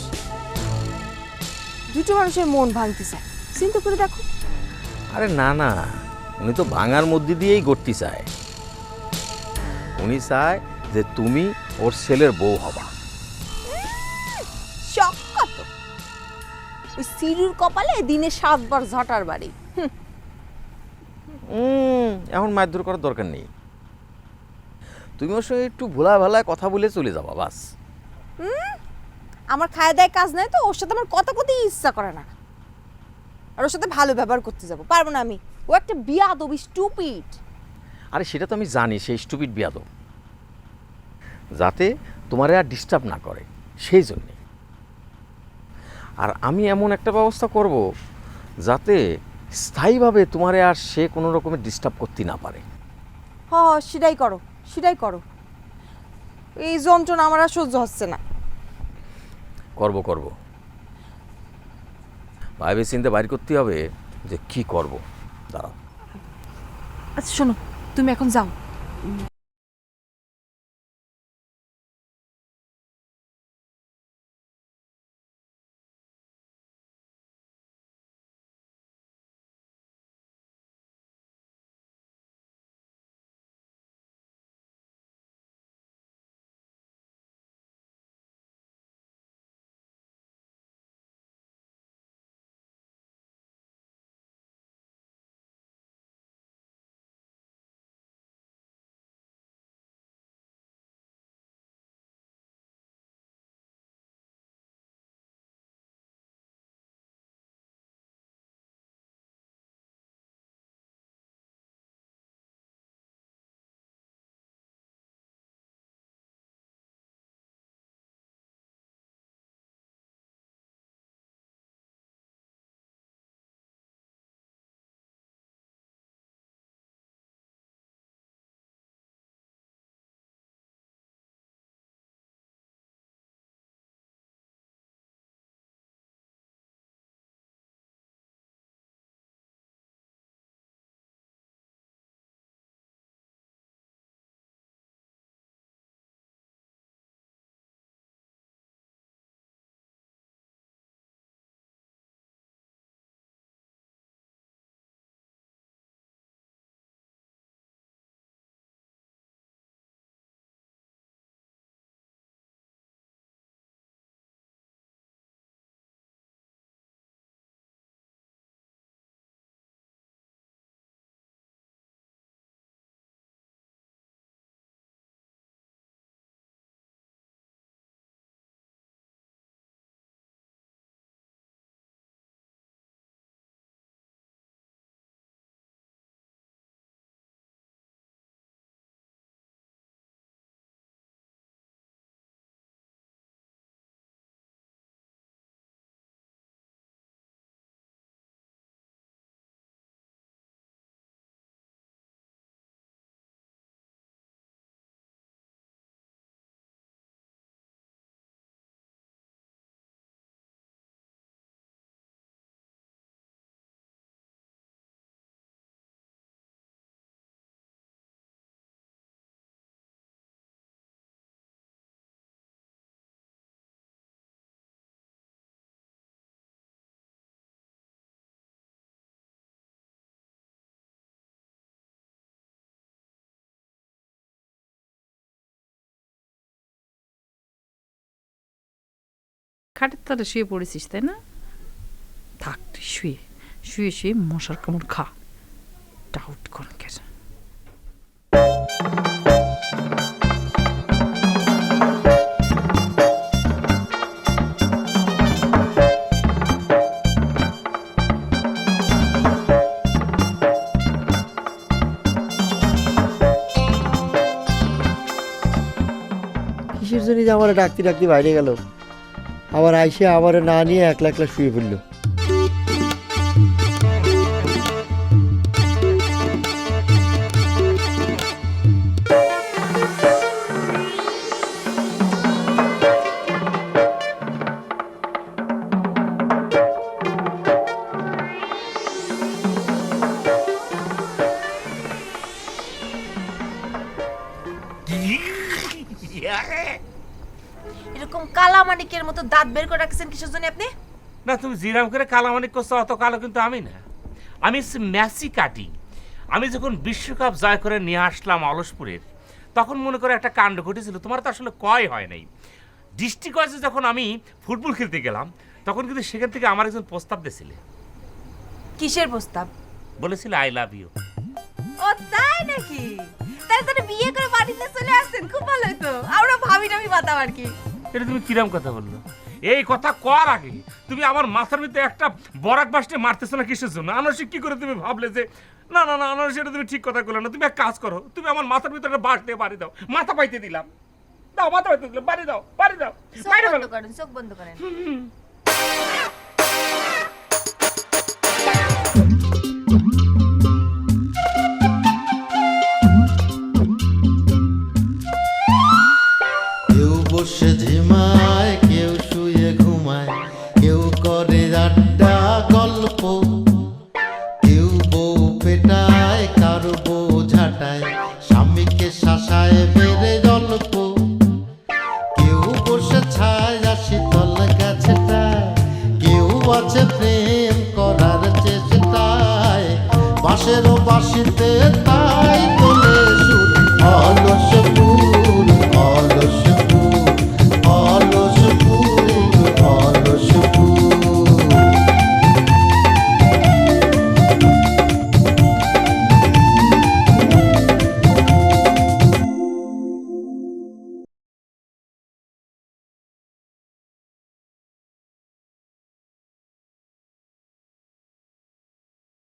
দুটো মানুষের মন ভাঙতে চায়, চিন্তা করে দেখো। আরে না না, উনি তো ভাঙার মধ্যে দিয়েই গড়তে চায়। উনি চায় যে তুমি ওর ছেলের বউ হবা। শক্ত ওই সিরুর কপালে দিনে 7 বার ঝটার বাড়ি। এখন মারধর করার দরকার নেই, তুমি ওর সঙ্গে একটু ভোলা ভালায় কথা বলে চলে যাবা বাস। আমার খায় দায় কাজ নাই তো, ওর সাথে আমার কথা কতেই ইচ্ছা করে না। আর ওর সাথে ভালো ব্যবহার করতে যাব পারবো না আমি। ও একটা বিয়াদব, স্টুপিড। আরে সেটা তো আমি জানি, সেই স্টুপিড বিয়াদব, যাতে তোমারে আর ডিস্টার্ব না করে সেই জন্যে। আর আমি এমন একটা ব্যবস্থা করব যাতে স্থায়ীভাবে তোমারে আর সে কোনো রকমের ডিস্টার্ব করতে না পারে। হ সেটাই করো, সেটাই করো। এই যন্ত্রণা আমার আর সহ্য হচ্ছে না। করব করব, ভাইবে চিন্তা বাইর করতে হবে যে কি করব। দাঁড়াও। আচ্ছা শোনো, তুমি এখন যাও। খাটের তলে শুয়ে পড়েছিস তাই না? থাক তুই শুয়ে শুয়ে শুয়ে মশার কামড় খা। ডাউট কর কেন? কিসের জন্য যে আমার ডাকতে ডাকতে বাইরে গেল, আবার আইসে আবার না নিয়ে একলা একলা শুয়ে পড়ল। এরকম কালা মানিকের মতো দাঁত বের করে রাখছেন কিসের জন্য আপনি? না তুমি জিরাম করে কালামানিক করছো, অত কালো কিন্তু আমি না। আমি ম্যাসি কাটি। আমি যখন বিশ্বকাপ জয় করে নিয়ে আসলাম অলসপুরের, তখন মনে করে একটা কাণ্ড ঘটেছিল, তোমার তো আসলে কয় হয় নাই। ডিস্ট্রিক্ট ওয়াইজে যখন আমি ফুটবল খেলতে গেলাম, তখন কিন্তু সেখান থেকে আমার একজন প্রস্তাব দিয়েছিলে। কিসের প্রস্তাব? বলেছিল আই লাভ ইউ। ও তাই নাকি? তাহলে তো বিয়ে করে বাড়িতে চলে আসছেন, খুব ভালো হতো। আমরা ভাবি টাবি বাতাম আর কি। এটা তুমি কিরম কথা বললো? এই কথা কর আগে তুমি আমার মাথার ভিতরে একটা বরাক বাসটে মারতেছো না কিসের জন্য? আনারসিক কি করে তুমি ভাবলে যে না না না আনারসি, এটা তুমি ঠিক কথা করলে না। তুমি এক কাজ করো, তুমি আমার মাথার ভিতরে একটা বাস দিয়ে বাড়ি দাও। মাথা পাইতে দিলাম, দাও মাথা পাইতে দিলাম, বাড়ি দাও, বাড়ি দাও। চোখ বন্ধ করেন, চোখ বন্ধ করেন। কেউ বসে ঝিমায়, কেউ শুয়ে ঘুমায়, কেউ করে আড্ডা গল্প, কেউ বউ পেটায়, কারো বউ ঝাঁটায়, স্বামীকে শাসায় বেড়ে গল্প, কেউ বসে ছায় শীতল গাছটায়, কেউ আছে প্রেম করার চেষ্টায়, বাঁশেরও বাঁশিতে তাই